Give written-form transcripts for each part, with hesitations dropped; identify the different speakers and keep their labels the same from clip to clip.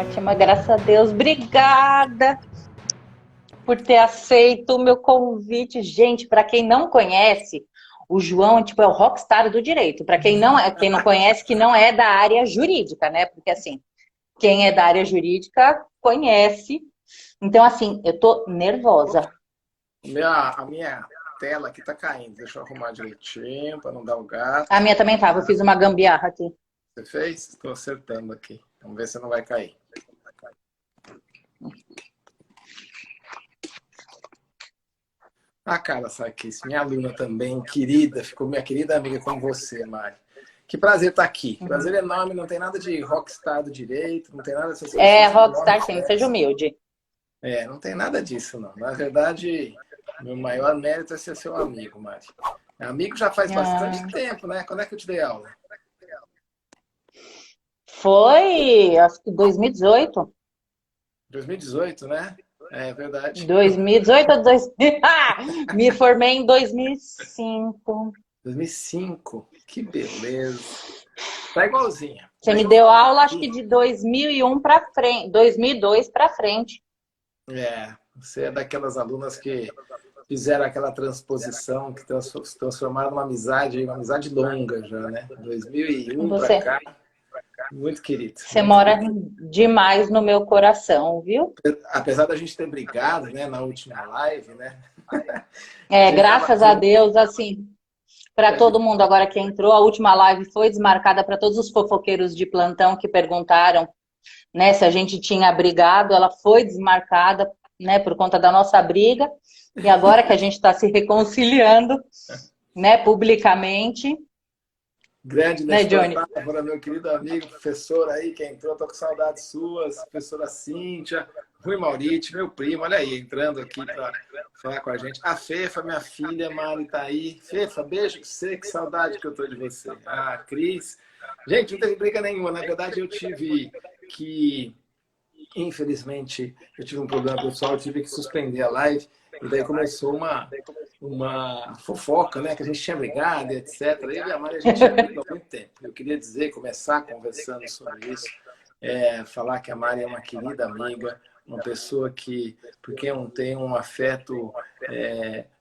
Speaker 1: ótima, graças a Deus. Obrigada por ter aceito o meu convite. Gente, para quem não conhece, o João tipo, é o rockstar do direito. Para quem não conhece, que não é da área jurídica, né? Porque assim, quem é da área jurídica conhece. Então, assim, eu tô nervosa.
Speaker 2: A minha tela aqui tá caindo. Deixa eu arrumar direitinho para não dar o
Speaker 1: A
Speaker 2: gato.
Speaker 1: minha também tava, eu fiz uma gambiarra aqui.
Speaker 2: Você fez? Estou acertando aqui. Vamos ver se não vai cair. A cara Sarkis, minha aluna também, querida, ficou minha querida amiga como você, Mari. Que prazer estar aqui. Prazer enorme, não tem nada de rockstar do direito, não tem nada dessas coisas.
Speaker 1: É,
Speaker 2: Vocês têm enorme
Speaker 1: rockstar sim, seja
Speaker 2: sucesso.
Speaker 1: humilde.
Speaker 2: Não tem nada disso, não. Na verdade, meu maior mérito é ser seu amigo, Mari. Amigo já faz bastante
Speaker 1: Ah,
Speaker 2: tempo, né? Quando é que eu te dei aula?
Speaker 1: foi, acho que 2018.
Speaker 2: 2018, né? É verdade.
Speaker 1: 2018 ou 2000? Me formei em 2005.
Speaker 2: 2005. Que beleza. Tá igualzinha.
Speaker 1: Você me
Speaker 2: Deixa eu
Speaker 1: deu
Speaker 2: falar
Speaker 1: aula, acho que
Speaker 2: aqui.
Speaker 1: de 2001 para frente, 2002 para frente.
Speaker 2: Você é daquelas alunas que fizeram aquela transposição, que transformaram uma amizade longa já, né? 2001 para
Speaker 1: Você,
Speaker 2: cá. Muito querido,
Speaker 1: você
Speaker 2: muito
Speaker 1: mora
Speaker 2: querido.
Speaker 1: demais no meu coração, viu?
Speaker 2: Apesar da gente ter brigado, né, na última live, né? A
Speaker 1: É,
Speaker 2: gente tava,
Speaker 1: graças a Deus, assim, para
Speaker 2: a gente,
Speaker 1: todo mundo agora que entrou, a última live foi desmarcada para todos os fofoqueiros de plantão que perguntaram, né, se a gente tinha brigado, ela foi desmarcada, né, por conta da nossa briga. E agora que a gente está se reconciliando, né, publicamente,
Speaker 2: grande
Speaker 1: né,
Speaker 2: Nestor
Speaker 1: Johnny?
Speaker 2: Távora, meu querido amigo, professor aí que entrou, tô com saudades suas, professora Cíntia, Rui Mauriti, meu primo, olha aí, entrando aqui para falar com a gente. A Fefa, minha filha, Mari tá aí. Fefa, beijo pra você, que saudade que eu tô de você. A Cris. Gente, não teve briga nenhuma, na verdade eu tive que, infelizmente, eu tive um problema pessoal, eu tive que suspender a live, e daí começou uma fofoca, né? Que a gente tinha brigado, etc. Eu e a Mari, a gente é amigo há muito tempo. Eu queria dizer, começar conversando sobre isso, falar que a Mari é uma querida amiga, uma pessoa que, por quem eu tenho um afeto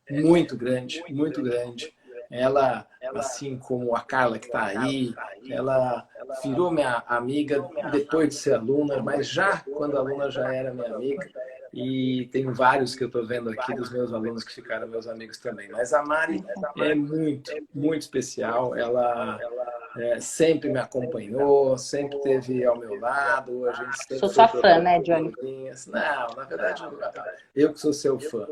Speaker 2: muito grande, muito grande. Ela, assim como a Carla que está aí, ela virou minha amiga depois de ser aluna, mas já quando aluna já era minha amiga. E tem vários que eu estou vendo aqui dos meus alunos que ficaram meus amigos também. Mas a Mari é muito, muito especial. Ela sempre me acompanhou, sempre esteve ao meu lado, a gente sempre
Speaker 1: Sou
Speaker 2: foi
Speaker 1: sua fã,
Speaker 2: trocando
Speaker 1: né, Johnny?
Speaker 2: figurinhas. Não, na verdade, eu que sou seu fã.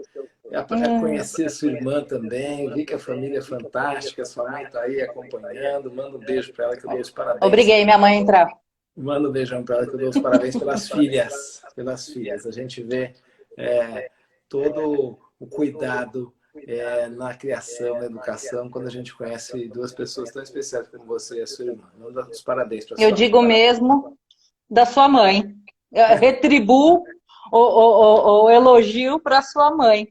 Speaker 1: Hum,
Speaker 2: Conheci sua irmã também, vi que a família é fantástica, sua mãe está aí acompanhando. Manda um beijo para ela que eu dou os parabéns.
Speaker 1: obriguei minha mãe a entrar.
Speaker 2: Manda um beijão para ela que eu dou os parabéns pelas filhas. Pelas filhas. A gente vê todo o cuidado na criação, na educação, quando a gente conhece duas pessoas tão especiais como você e a sua irmã. Manda os parabéns para
Speaker 1: Eu
Speaker 2: sua
Speaker 1: digo
Speaker 2: filha.
Speaker 1: mesmo da sua mãe. Eu retribuo o elogio para sua mãe.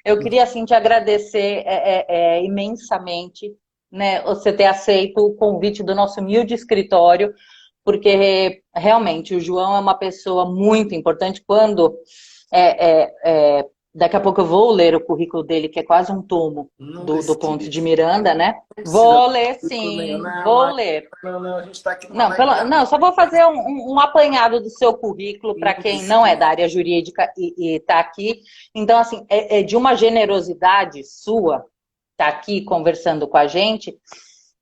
Speaker 1: Eu queria, assim, te agradecer imensamente, né, você ter aceito o convite do nosso humilde escritório, porque realmente o João é uma pessoa muito importante. Quando daqui a pouco eu vou ler o currículo dele, que é quase um tomo
Speaker 2: Não
Speaker 1: do Conde de
Speaker 2: precisa.
Speaker 1: Miranda, né?
Speaker 2: Não precisa.
Speaker 1: Vou ler
Speaker 2: Não,
Speaker 1: sim,
Speaker 2: não,
Speaker 1: vou
Speaker 2: Mari,
Speaker 1: ler.
Speaker 2: não, a gente está aqui numa
Speaker 1: Não,
Speaker 2: live de
Speaker 1: não,
Speaker 2: amor.
Speaker 1: só vou fazer um apanhado do seu currículo para
Speaker 2: Não
Speaker 1: quem não é da
Speaker 2: precisa.
Speaker 1: área jurídica e está aqui. Então, assim, é de uma generosidade sua estar aqui conversando com a gente,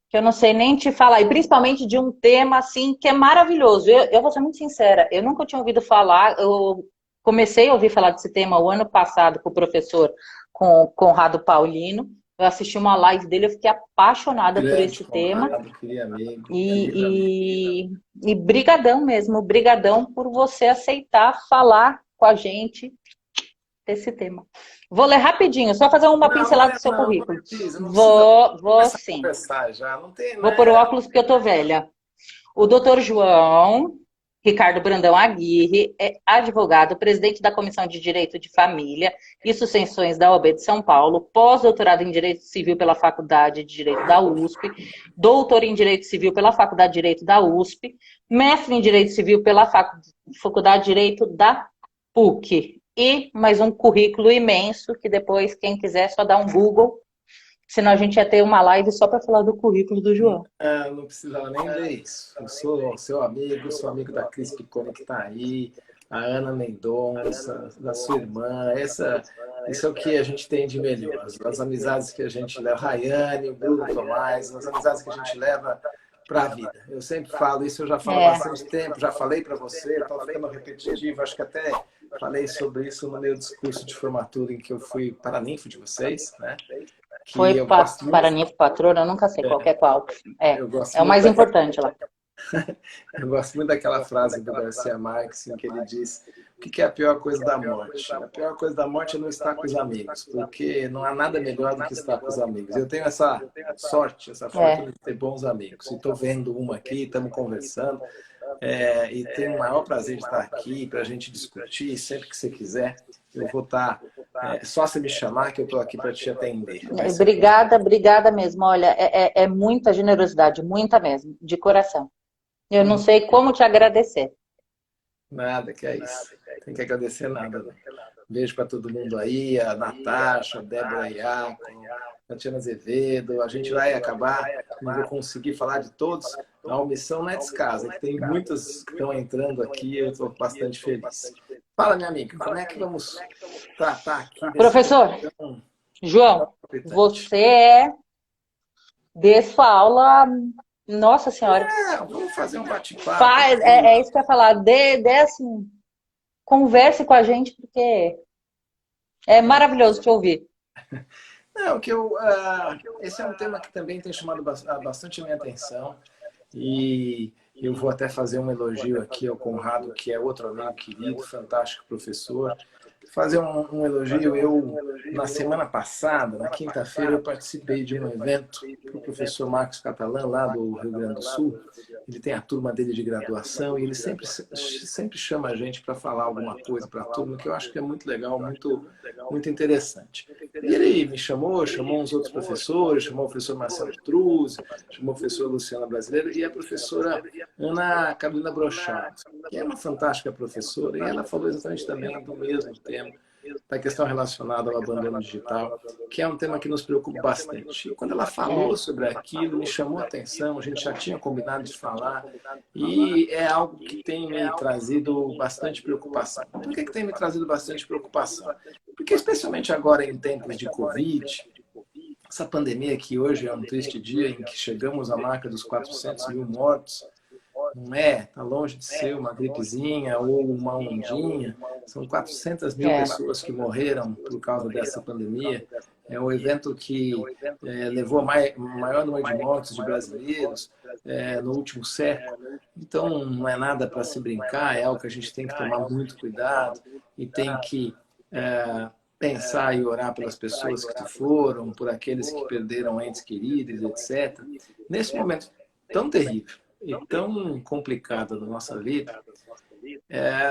Speaker 1: que eu não sei nem te falar, e principalmente de um tema assim que é maravilhoso. Eu vou ser muito sincera, eu nunca tinha ouvido falar, eu comecei a ouvir falar desse tema o ano passado com o professor com Conrado Paulino. Eu assisti uma live dele, eu fiquei apaixonada por
Speaker 2: Grande
Speaker 1: esse tema.
Speaker 2: Conrado, querido amigo, querido amigo.
Speaker 1: E brigadão mesmo, brigadão por você aceitar falar com a gente desse tema. Vou ler rapidinho, só fazer uma
Speaker 2: Não,
Speaker 1: pincelada do seu
Speaker 2: não
Speaker 1: currículo.
Speaker 2: precisa, não precisa
Speaker 1: Vou
Speaker 2: começar a
Speaker 1: sim.
Speaker 2: conversar já. Não tem,
Speaker 1: Vou pôr o
Speaker 2: né?
Speaker 1: óculos porque eu tô velha. O doutor João, Ricardo Brandão Aguirre é advogado, presidente da Comissão de Direito de Família e Sucessões da OAB de São Paulo, pós-doutorado em Direito Civil pela Faculdade de Direito da USP, doutor em Direito Civil pela Faculdade de Direito da USP, mestre em Direito Civil pela Faculdade de Direito da PUC. E mais um currículo imenso, que depois, quem quiser, só dá um Google. Senão a gente ia ter uma live só para falar do currículo do João.
Speaker 2: Não precisava nem ver isso. Eu sou seu amigo, sou amigo da Cris Piccone que está aí, a Ana Mendonça, da sua irmã. Isso é o que a gente tem de melhor. As amizades que a gente leva, Rayane, o Bruno Tomás, as amizades que a gente leva para a vida. Eu sempre falo isso, eu já falo há bastante tempo, já falei para você, estou ficando repetitivo, acho que até falei sobre isso no meu discurso de formatura em que eu fui paraninfo de vocês, né?
Speaker 1: Foi para Ninfo Patrona, eu nunca sei qual é qual. É o mais importante lá.
Speaker 2: Eu gosto muito daquela frase do Garcia Marques, em que ele diz: o que é a pior coisa da morte? A pior coisa da morte é não estar com os amigos, porque não há nada melhor do que estar com os amigos. Eu tenho essa sorte, essa fortuna de ter bons amigos. E estou vendo uma aqui, estamos conversando, e tenho o maior prazer de estar aqui para a gente discutir. Sempre que você quiser, eu vou estar. Só se me chamar que eu estou aqui para te atender.
Speaker 1: Obrigada mesmo. Olha, é muita generosidade, muita mesmo, de coração. Eu não sei como te agradecer.
Speaker 2: Nada, que é isso. Tem que agradecer nada. Né? Beijo para todo mundo aí, a Natasha, a Débora Iaco, a Tatiana Azevedo. A gente vai acabar, não vou conseguir falar de todos. A omissão não é descaso, que tem muitos que estão entrando aqui e eu estou bastante feliz. Fala, minha amiga, como é que vamos tratar aqui?
Speaker 1: Professor, João, você dê sua aula, nossa senhora.
Speaker 2: Vamos fazer um bate-papo.
Speaker 1: É isso que eu ia falar, assim, converse com a gente, porque é maravilhoso te ouvir.
Speaker 2: Não, esse é um tema que também tem chamado bastante a minha atenção e eu vou até fazer um elogio aqui ao Conrado, que é outro amigo querido, fantástico professor. Fazer um elogio. Na semana passada, na quinta-feira, eu participei de um evento para o professor Marcos Catalã, lá do Rio Grande do Sul. Ele tem a turma dele de graduação e ele sempre chama a gente para falar alguma coisa para a turma, que eu acho que é muito legal, muito interessante. E ele me chamou uns outros professores, chamou o professor Marcelo Truz, chamou o professor Luciana Brasileiro e a professora Ana Carolina Brochard, que é uma fantástica professora, e ela falou exatamente também do mesmo tema, da questão relacionada ao abandono digital, que é um tema que nos preocupa bastante. E quando ela falou sobre aquilo, me chamou a atenção, a gente já tinha combinado de falar, e é algo que tem me trazido bastante preocupação. Por que tem me trazido bastante preocupação? Porque, especialmente agora em tempos de Covid, essa pandemia que hoje é um triste dia em que chegamos à marca dos 400 mil mortos, não está longe de ser uma gripezinha ou uma ondinha. São 400 mil pessoas que morreram por causa dessa pandemia. É um evento que levou a maior número de mortes de brasileiros no último século. Então, não é nada para se brincar, é algo que a gente tem que tomar muito cuidado e tem que pensar e orar pelas pessoas que foram, por aqueles que perderam entes queridos, etc. Nesse momento tão terrível e tão complicado da nossa vida,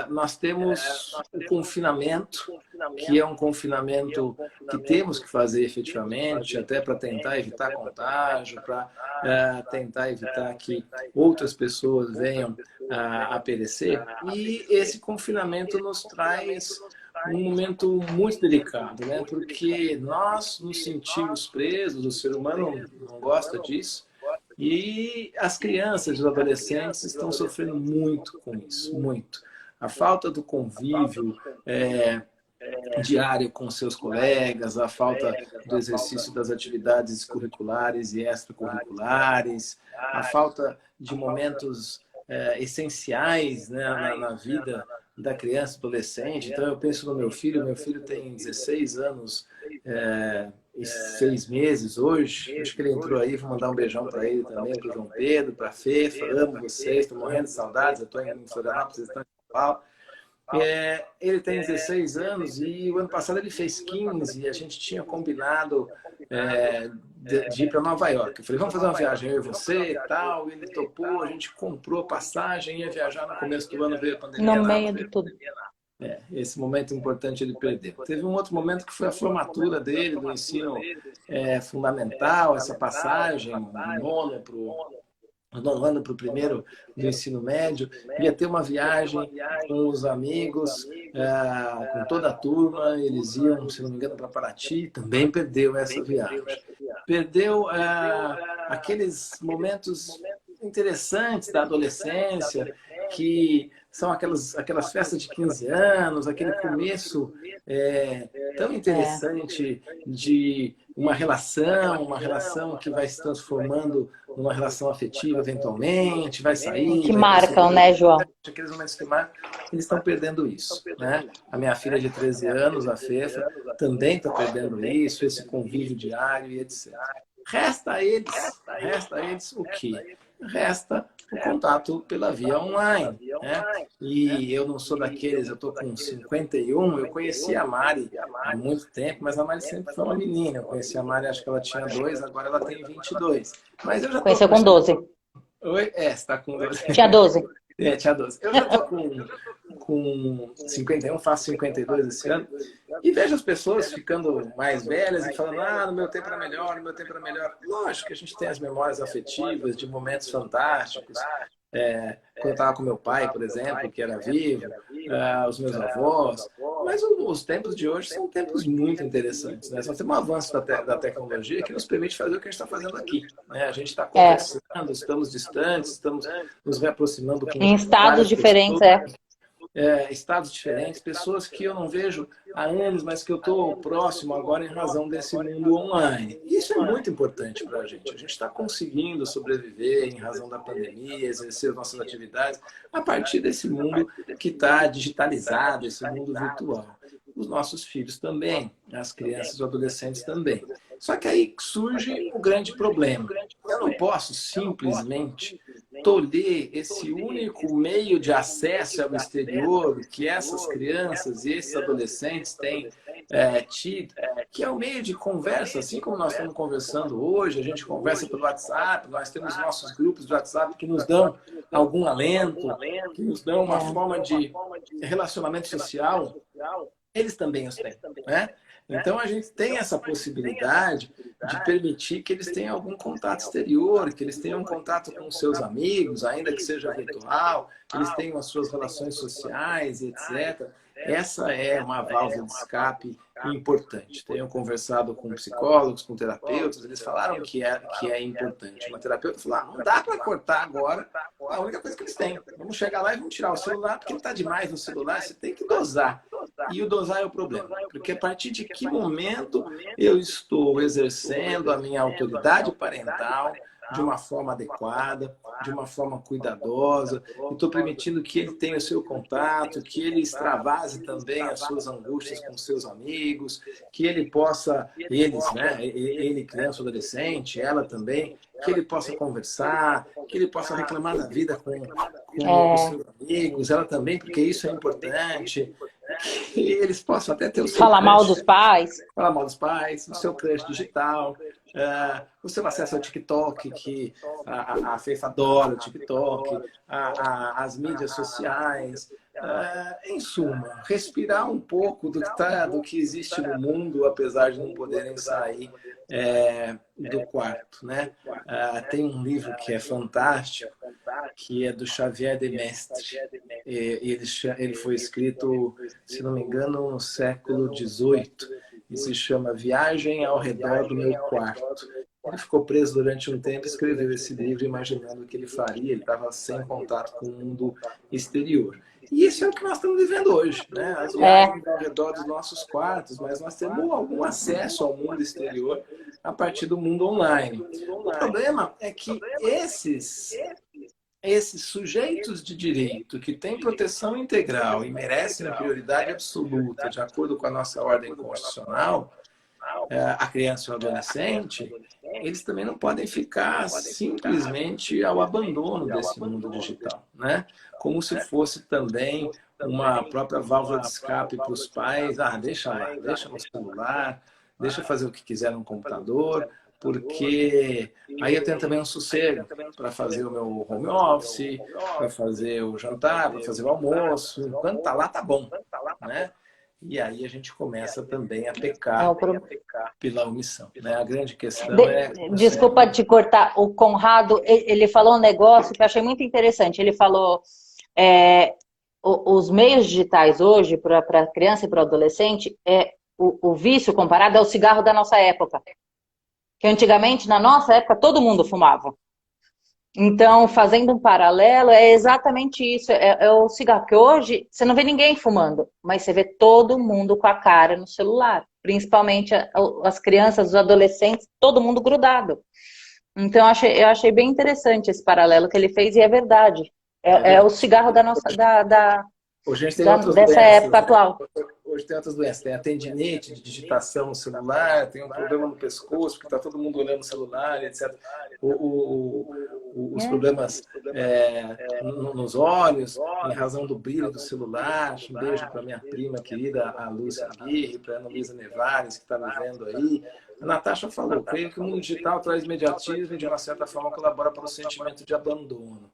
Speaker 2: nós temos o confinamento, que é um confinamento que temos que fazer efetivamente, até para tentar evitar contágio, para tentar evitar que outras pessoas venham a perecer. E esse confinamento nos traz um momento muito delicado, né? Porque nós nos sentimos presos, o ser humano não gosta disso, e as crianças e os adolescentes estão sofrendo muito com isso, muito. A falta do convívio diário com seus colegas, a falta do exercício das atividades curriculares e extracurriculares, a falta de momentos essenciais, né, na vida da criança e adolescente. Então, eu penso no meu filho tem 16 anos e 6 meses hoje. Acho que ele entrou aí, vou mandar um beijão para ele também, para o João Pedro, para a Fefa. Amo vocês, estou morrendo de saudades. Eu estou em Florianópolis, vocês estão em São Paulo. Ele tem 16 anos e o ano passado ele fez 15 e a gente tinha combinado de ir para Nova York. Eu falei, vamos fazer uma viagem, eu e você e tal. Ele topou, a gente comprou a passagem, ia viajar no começo do ano, veio a pandemia.
Speaker 1: No meio de tudo.
Speaker 2: Esse momento importante ele perdeu. Teve um outro momento que foi a formatura dele, do ensino fundamental, essa passagem, do nono ano para o primeiro do ensino médio. Ia ter uma viagem com os amigos, com toda a turma, eles iam, se não me engano, para Paraty, também perdeu essa viagem. Perdeu aqueles momentos interessantes da adolescência, que são aquelas festas de 15 anos, aquele começo tão interessante de uma relação que vai se transformando numa relação afetiva eventualmente, vai sair...
Speaker 1: Que marcam, né, João?
Speaker 2: Aqueles momentos que marcam, eles estão perdendo isso, né? A minha filha de 13 anos, a Fefa, também está perdendo isso, esse convívio diário e etc. Resta a eles o quê? Resta o contato pela via online, né? E eu não sou daqueles, eu estou com 51, eu conheci a Mari há muito tempo, mas a Mari sempre foi uma menina. Eu conheci a Mari, acho que ela tinha 2, agora ela tem 22. Mas eu já
Speaker 1: Conheceu com 12.
Speaker 2: Oi? Você está com 12.
Speaker 1: Tinha 12.
Speaker 2: Tinha 12. Eu já estou com 51, faço 52 esse ano, e vejo as pessoas ficando mais velhas e falando, no meu tempo era melhor, no meu tempo era melhor. Lógico que a gente tem as memórias afetivas de momentos fantásticos. Quando eu estava com meu pai, por exemplo, que era vivo, os meus avós. Mas os tempos de hoje são tempos muito interessantes, né? Nós temos um avanço da tecnologia que nos permite fazer o que a gente está fazendo aqui, né? A gente está conversando, estamos distantes, estamos nos reaproximando com
Speaker 1: em estados diferentes,
Speaker 2: estados diferentes, pessoas que eu não vejo há anos, mas que eu estou próximo agora em razão desse mundo online. Isso é muito importante para a gente. A gente está conseguindo sobreviver em razão da pandemia, exercer as nossas atividades a partir desse mundo que está digitalizado, esse mundo virtual. Os nossos filhos também, as crianças e adolescentes também. Só que aí surge o grande problema. Eu não posso simplesmente tolher esse único meio de acesso ao exterior que essas crianças e esses adolescentes têm tido, que é o meio de conversa, assim como nós estamos conversando hoje, a gente conversa pelo WhatsApp, nós temos nossos grupos de WhatsApp que nos dão algum alento, que nos dão uma forma de relacionamento social. Eles também os têm, né? Então, a gente tem essa possibilidade de permitir que eles tenham algum contato exterior, que eles tenham um contato com os seus amigos, ainda que seja virtual, que eles tenham as suas relações sociais, etc. Essa é uma válvula de escape importante. Tenho conversado com psicólogos, com terapeutas, eles falaram que é importante. Uma terapeuta falou, não dá para cortar agora a única coisa que eles têm. Vamos chegar lá e vamos tirar o celular, porque ele está demais no celular, você tem que dosar. E o dosar é o problema, porque a partir de que momento eu estou exercendo a minha autoridade parental de uma forma adequada, de uma forma cuidadosa, estou permitindo que ele tenha o seu contato, que ele extravase também as suas angústias com seus amigos, que ele possa, ele criança ou adolescente, ela também, que ele possa conversar, que ele possa reclamar da vida com os seus amigos, ela também, porque isso é importante. Que eles possam até ter o seu
Speaker 1: falar mal dos pais.
Speaker 2: Falar mal dos pais, o seu crush digital, o seu acesso ao TikTok, que a Fefa adora o TikTok, as mídias sociais. Em suma, respirar um pouco do que existe no mundo, apesar de não poderem sair do quarto, né? Tem um livro que é fantástico, que é do Xavier de Mestre. Ele foi escrito, se não me engano, no século XVIII, e se chama Viagem ao Redor do Meu Quarto. Ele ficou preso durante um tempo e escreveu esse livro imaginando o que ele faria. Ele estava sem contato com o mundo exterior. E isso é o que nós estamos vivendo hoje, né? As viagens ao redor dos nossos quartos, mas nós temos algum acesso ao mundo exterior a partir do mundo online. O problema é que esses sujeitos de direito que têm proteção integral e merecem a prioridade absoluta, de acordo com a nossa ordem constitucional, a criança e o adolescente, eles também não podem ficar simplesmente ao abandono desse mundo digital, né? Como se fosse também uma própria válvula de escape para os pais. Ah, deixa lá, deixa no celular, deixa fazer o que quiser no computador, porque aí eu tenho também um sossego para fazer o meu home office, para fazer o jantar, para fazer o almoço. Enquanto tá lá, tá bom, né? E aí a gente começa também a
Speaker 1: É
Speaker 2: pecar
Speaker 1: o pro-
Speaker 2: pela omissão, né? A grande questão é...
Speaker 1: Desculpa te cortar, o Conrado, ele falou um negócio que eu achei muito interessante. Ele falou, os meios digitais hoje, para criança e para adolescente, o vício comparado é o cigarro da nossa época. Que antigamente, na nossa época, todo mundo fumava. Então, fazendo um paralelo, é exatamente isso. É o cigarro que hoje você não vê ninguém fumando, mas você vê todo mundo com a cara no celular. Principalmente as crianças, os adolescentes, todo mundo grudado. Então, eu achei bem interessante esse paralelo que ele fez, e é verdade. É o cigarro da nossa,
Speaker 2: Hoje a gente tem outras
Speaker 1: dessa
Speaker 2: doenças,
Speaker 1: época
Speaker 2: né?
Speaker 1: atual.
Speaker 2: Hoje tem outras doenças. Tem a tendinite de digitação no celular, tem um problema no pescoço, porque está todo mundo olhando o celular, etc. Os problemas nos olhos, em razão do brilho do celular. Um beijo para minha prima querida, a Lúcia Aguirre, para a Ana Luísa Nevares, que está me vendo aí. A Natasha falou, creio que o mundo digital traz imediatismo e, de uma certa forma, colabora para o sentimento de abandono.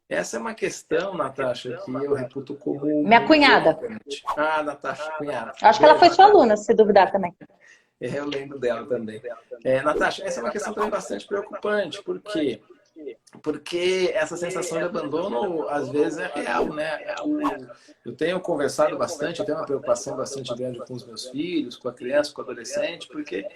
Speaker 2: Essa é uma questão, Natasha, que eu reputo como
Speaker 1: Minha
Speaker 2: muito
Speaker 1: cunhada.
Speaker 2: preocupante. Ah, Natasha, cunhada.
Speaker 1: Acho que ela foi
Speaker 2: Beijo,
Speaker 1: sua
Speaker 2: Natasha.
Speaker 1: aluna, se duvidar também.
Speaker 2: Eu lembro dela também. Natasha, essa é uma questão também bastante preocupante. Por quê? Porque essa sensação de abandono, às vezes, é real, né? Eu tenho conversado bastante, eu tenho uma preocupação bastante grande com os meus filhos, com a criança, com o adolescente, porque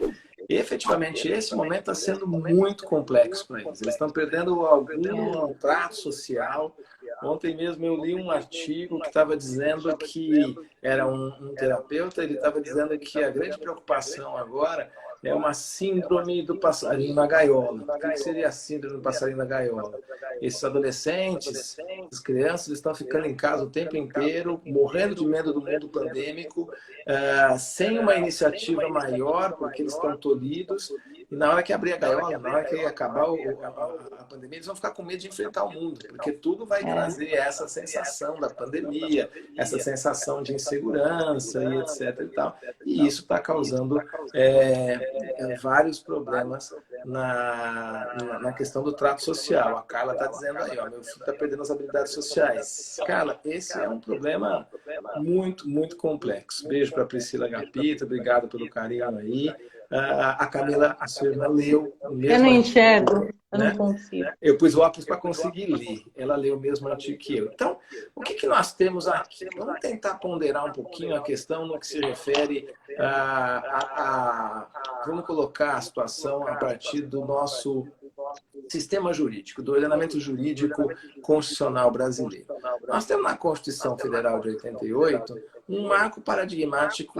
Speaker 2: efetivamente esse momento está sendo muito complexo para eles. Eles estão perdendo algum trato social. Ontem mesmo eu li um artigo que estava dizendo que era um terapeuta, ele estava dizendo que a grande preocupação agora é uma síndrome do passarinho na gaiola. O que seria a síndrome do passarinho na gaiola? Esses adolescentes, as crianças estão ficando em casa o tempo inteiro, morrendo de medo do mundo pandêmico, sem uma iniciativa maior, porque eles estão tolhidos, e na hora que abrir a gaiola, na hora que acabar a pandemia, eles vão ficar com medo de enfrentar o mundo, porque tudo vai trazer essa sensação da pandemia, essa sensação de insegurança e etc. E tal. E isso está causando vários problemas na questão do trato social. A Carla está dizendo aí, ó, meu filho está perdendo as habilidades sociais. Carla, esse é um problema muito, muito complexo. Beijo para Priscila Agapita, obrigado pelo carinho aí. A Camila, a sua irmã, leu o mesmo
Speaker 1: Eu não
Speaker 2: artigo,
Speaker 1: enxergo, eu não
Speaker 2: né?
Speaker 1: consigo.
Speaker 2: Eu pus o óculos para conseguir ler. Ela leu o mesmo artigo que eu. Então, o que nós temos aqui? Vamos tentar ponderar um pouquinho a questão no que se refere vamos colocar a situação a partir do nosso sistema jurídico, do ordenamento jurídico constitucional brasileiro. Nós temos na Constituição Federal de 88 um marco paradigmático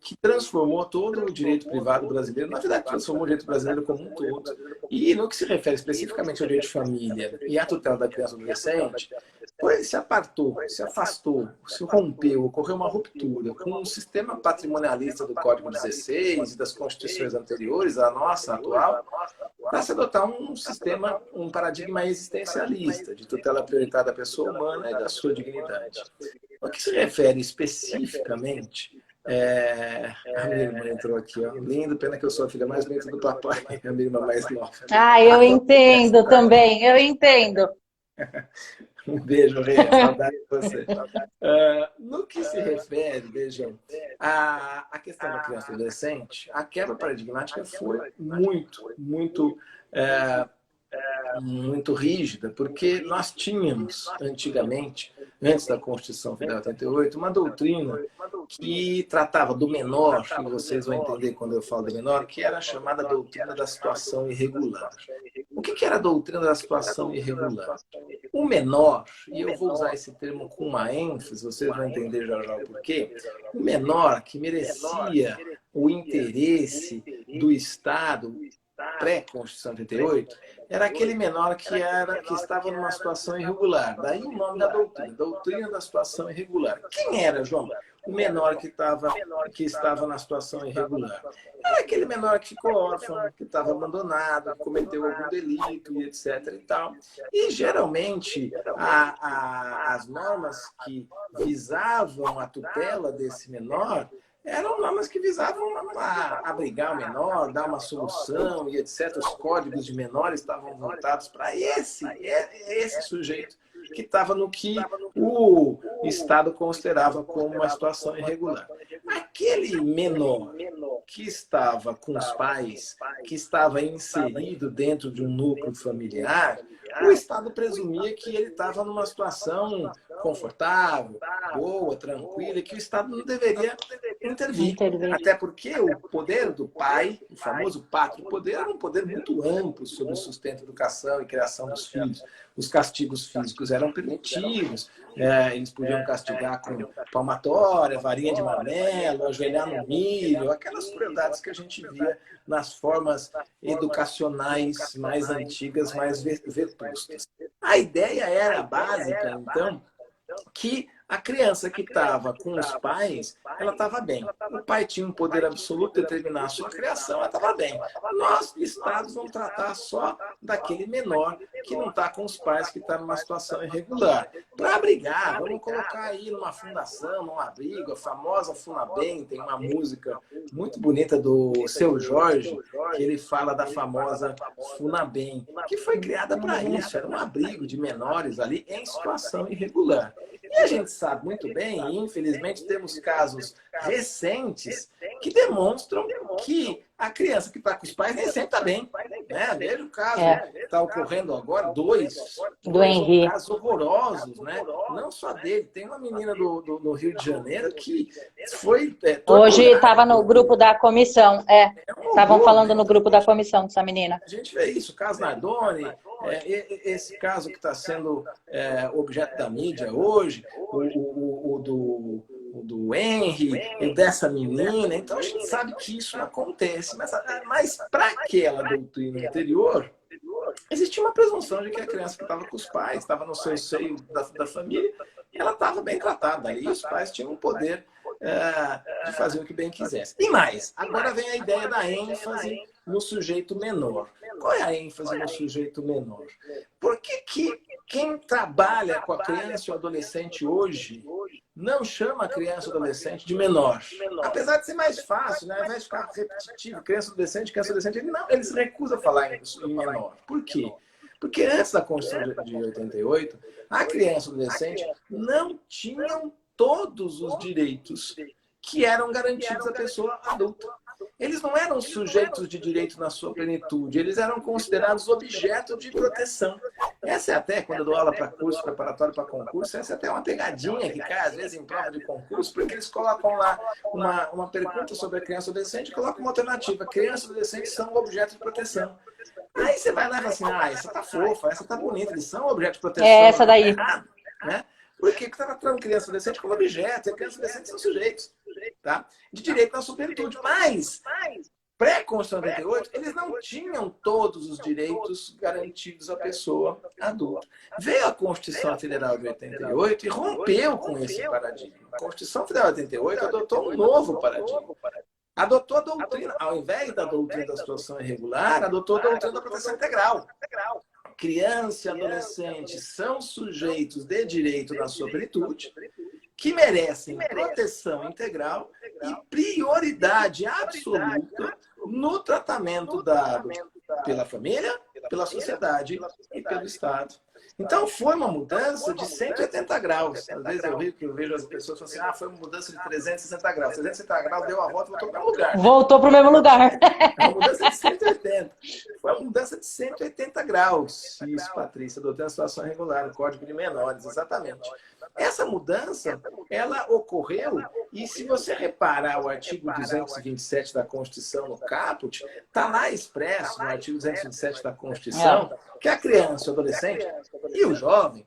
Speaker 2: que transformou todo o direito privado brasileiro, na verdade transformou o direito brasileiro como um todo. E no que se refere especificamente ao direito de família e à tutela da criança e do adolescente, ele se apartou, se afastou, se rompeu, ocorreu uma ruptura com o sistema patrimonialista do Código 16 e das constituições anteriores, a nossa atual, para se adotar um sistema, um paradigma existencialista, de tutela prioritária da pessoa humana e da sua dignidade. O que se refere especificamente... a minha irmã entrou aqui, ó. Lindo, pena que eu sou a filha mais bonita do papai, a minha irmã mais nova.
Speaker 1: Ah, eu entendo também, eu entendo.
Speaker 2: Um beijo, Rê, saudade de você. No que se refere, vejam, a questão da criança e adolescente, a quebra paradigmática foi muito rígida, porque nós tínhamos, antigamente, antes da Constituição Federal de 88, uma doutrina que tratava do menor, e vocês vão entender quando eu falo do menor, que era a chamada doutrina da situação irregular. O que era a doutrina da situação irregular? O menor, e eu vou usar esse termo com uma ênfase, vocês vão entender já já o porquê, o menor que merecia o interesse do Estado pré-Constituição de 88, era aquele menor que estava numa situação irregular. Daí o nome da doutrina da situação irregular. Quem era, João? O menor que estava na situação irregular. Era aquele menor que ficou órfão, que estava abandonado, que cometeu algum delito e etc. e tal. E, geralmente, as normas que visavam a tutela desse menor eram normas que visavam abrigar o menor, dar uma solução e etc. Os códigos de menores estavam voltados para esse sujeito que estava no que o Estado considerava como uma situação irregular. Aquele menor que estava com os pais, que estava inserido dentro de um núcleo familiar, o Estado presumia que ele estava numa situação confortável, boa, tranquila, e que o Estado não deveria intervir. Até porque o poder do pai, o famoso pátrio poder, era um poder muito amplo sobre o sustento, educação e criação dos filhos. Os castigos físicos eram permitidos, eles podiam castigar com palmatória, varinha de marmelo, ajoelhar no milho, aquelas crueldades que a gente via nas formas educacionais mais antigas, mais vetustas. A ideia era básica, então, que a criança que estava com os pais, ela estava bem. O pai tinha um poder absoluto de determinar a sua criação, ela estava bem. Nós, estados, vamos tratar só daquele menor que não está com os pais, que está numa situação irregular. Para abrigar, vamos colocar aí numa fundação, num abrigo, a famosa Funabem, tem uma música muito bonita do Seu Jorge, que ele fala da famosa Funabem, que foi criada para isso, era um abrigo de menores ali em situação irregular. E a gente sabe muito bem, e infelizmente temos casos recentes que demonstram que a criança que está com os pais nem sempre está bem. Né? Veja o caso que está ocorrendo agora, dois casos horrorosos, né? Não só dele, tem uma menina do Rio de Janeiro que foi...
Speaker 1: Hoje estava no grupo da comissão, estavam falando no grupo da comissão dessa menina.
Speaker 2: A gente vê isso, o caso Nardoni, esse caso que está sendo objeto da mídia hoje, o do Henry e dessa menina. Então a gente sabe que isso acontece. Mas para aquela doutrina anterior, existia uma presunção de que a criança que estava com os pais, estava no seu seio da família, ela estava bem tratada. E os pais tinham o poder de fazer o que bem quisesse. E mais, agora vem a ideia da ênfase no sujeito menor. Qual é a ênfase no sujeito menor? Por que quem trabalha com a criança e o adolescente hoje não chama a criança e o adolescente de menor? Apesar de ser mais fácil, né? Ao invés de ficar repetitivo, criança e adolescente, eles recusam falar em menor. Por quê? Porque antes da Constituição de 88, a criança e o adolescente não tinham todos os direitos que eram garantidos à pessoa adulta. Eles não eram sujeitos de direito na sua plenitude, eles eram considerados objeto de proteção. Essa é até, quando eu dou aula para curso preparatório para concurso, essa é até uma pegadinha que cai às vezes em prova de concurso, porque eles colocam lá uma pergunta sobre a criança e adolescente e colocam uma alternativa. Criança e adolescente são objeto de proteção. Aí você vai lá e fala assim, essa tá fofa, essa tá bonita, eles são objeto de proteção.
Speaker 1: É essa daí.
Speaker 2: Errado, né? Por quê? Porque está tratando criança e adolescente como objeto, e criança e adolescente são sujeitos, tá? De direito na sua plenitude. Mas, pré-Constituição de 88, eles não tinham todos os direitos garantidos à pessoa adulta. Veio a Constituição Federal de 88 e rompeu com esse paradigma. A Constituição Federal de 88 adotou um novo paradigma. Adotou a doutrina, ao invés da doutrina da situação irregular, adotou a doutrina da proteção integral. Criança e adolescente são sujeitos de direito na sua plenitude, que merecem proteção integral e prioridade absoluta no tratamento dado pela família, pela sociedade e pelo Estado. Então, foi uma mudança de 180 graus. Às vezes eu vejo as pessoas falando assim, foi uma mudança de 360 graus. 360 graus deu a volta e voltou para o mesmo lugar.
Speaker 1: Voltou para o mesmo lugar.
Speaker 2: É uma mudança de 180. Foi uma mudança de 180 graus. Isso, Patrícia, doutrina situação irregular, o Código de Menores, exatamente. Essa mudança, ela ocorreu, e se você reparar o artigo 227 da Constituição no caput, está lá expresso no artigo 227 da Constituição que a criança, o adolescente e o jovem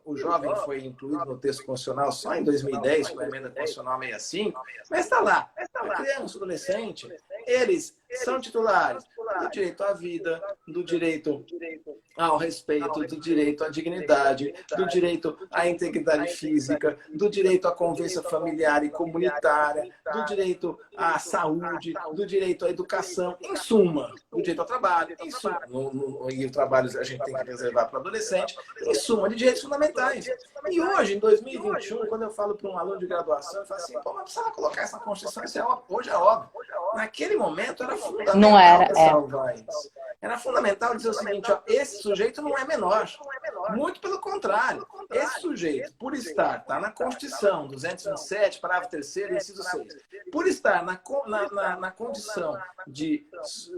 Speaker 2: foi incluído no texto constitucional só em 2010, com a emenda constitucional 65, mas está lá, a criança, o adolescente, eles são titulares do direito à vida, do direito ao respeito, do direito à dignidade, do direito à integridade física, do direito à convivência familiar e comunitária, do direito à saúde, do direito à educação, em suma, do direito ao trabalho, em suma, e o trabalho a gente tem que reservar para o adolescente, em suma, de direitos fundamentais. E hoje, em 2021, quando eu falo para um aluno de graduação, eu falo assim, pô, mas precisava colocar essa Constituição, isso é óbvio. Hoje é óbvio. Naquele momento era fundamental
Speaker 1: Não era,
Speaker 2: salvar isso. Era fundamental dizer o seguinte, ó, esse sujeito não é menor. Muito pelo contrário. Esse sujeito, por estar, está na Constituição, 227, parágrafo 3º, inciso 6, por estar na condição de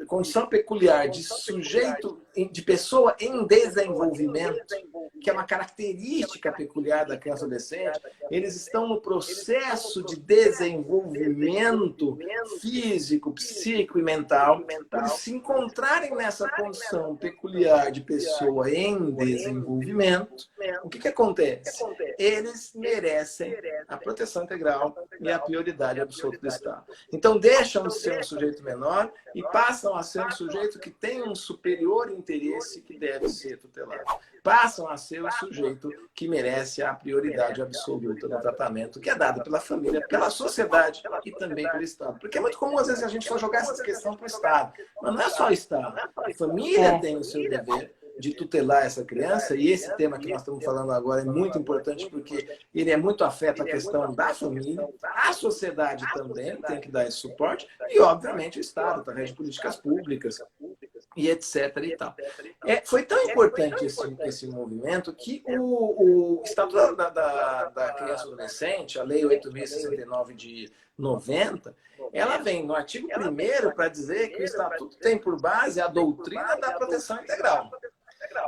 Speaker 2: condição peculiar de sujeito, de pessoa em desenvolvimento, que é uma característica peculiar da criança e adolescente, eles estão no processo de desenvolvimento físico, psíquico e mental, por se encontrarem nessa condição peculiar de pessoa em desenvolvimento, o que acontece? Eles merecem a proteção integral e a prioridade absoluta do Estado. Então, deixam de ser um sujeito menor e passam a ser um sujeito que tem um superior interesse que deve ser tutelado. Passam a ser o sujeito que merece a prioridade absoluta no tratamento que é dado pela família, pela sociedade e também pelo Estado. Porque é muito comum, às vezes, a gente só jogar essa questão para o Estado. Mas não é só o Estado. A família tem o seu dever de tutelar essa criança, e esse tema que nós estamos falando agora é muito importante porque ele é muito afeta a questão da família, a sociedade também tem que dar esse suporte, e obviamente o Estado, através de políticas públicas, e etc. e tal. Foi tão importante esse movimento que o Estatuto da Criança e Adolescente, a Lei 8.069 de 90, ela vem no artigo 1º para dizer que o Estatuto tem por base a doutrina da proteção integral.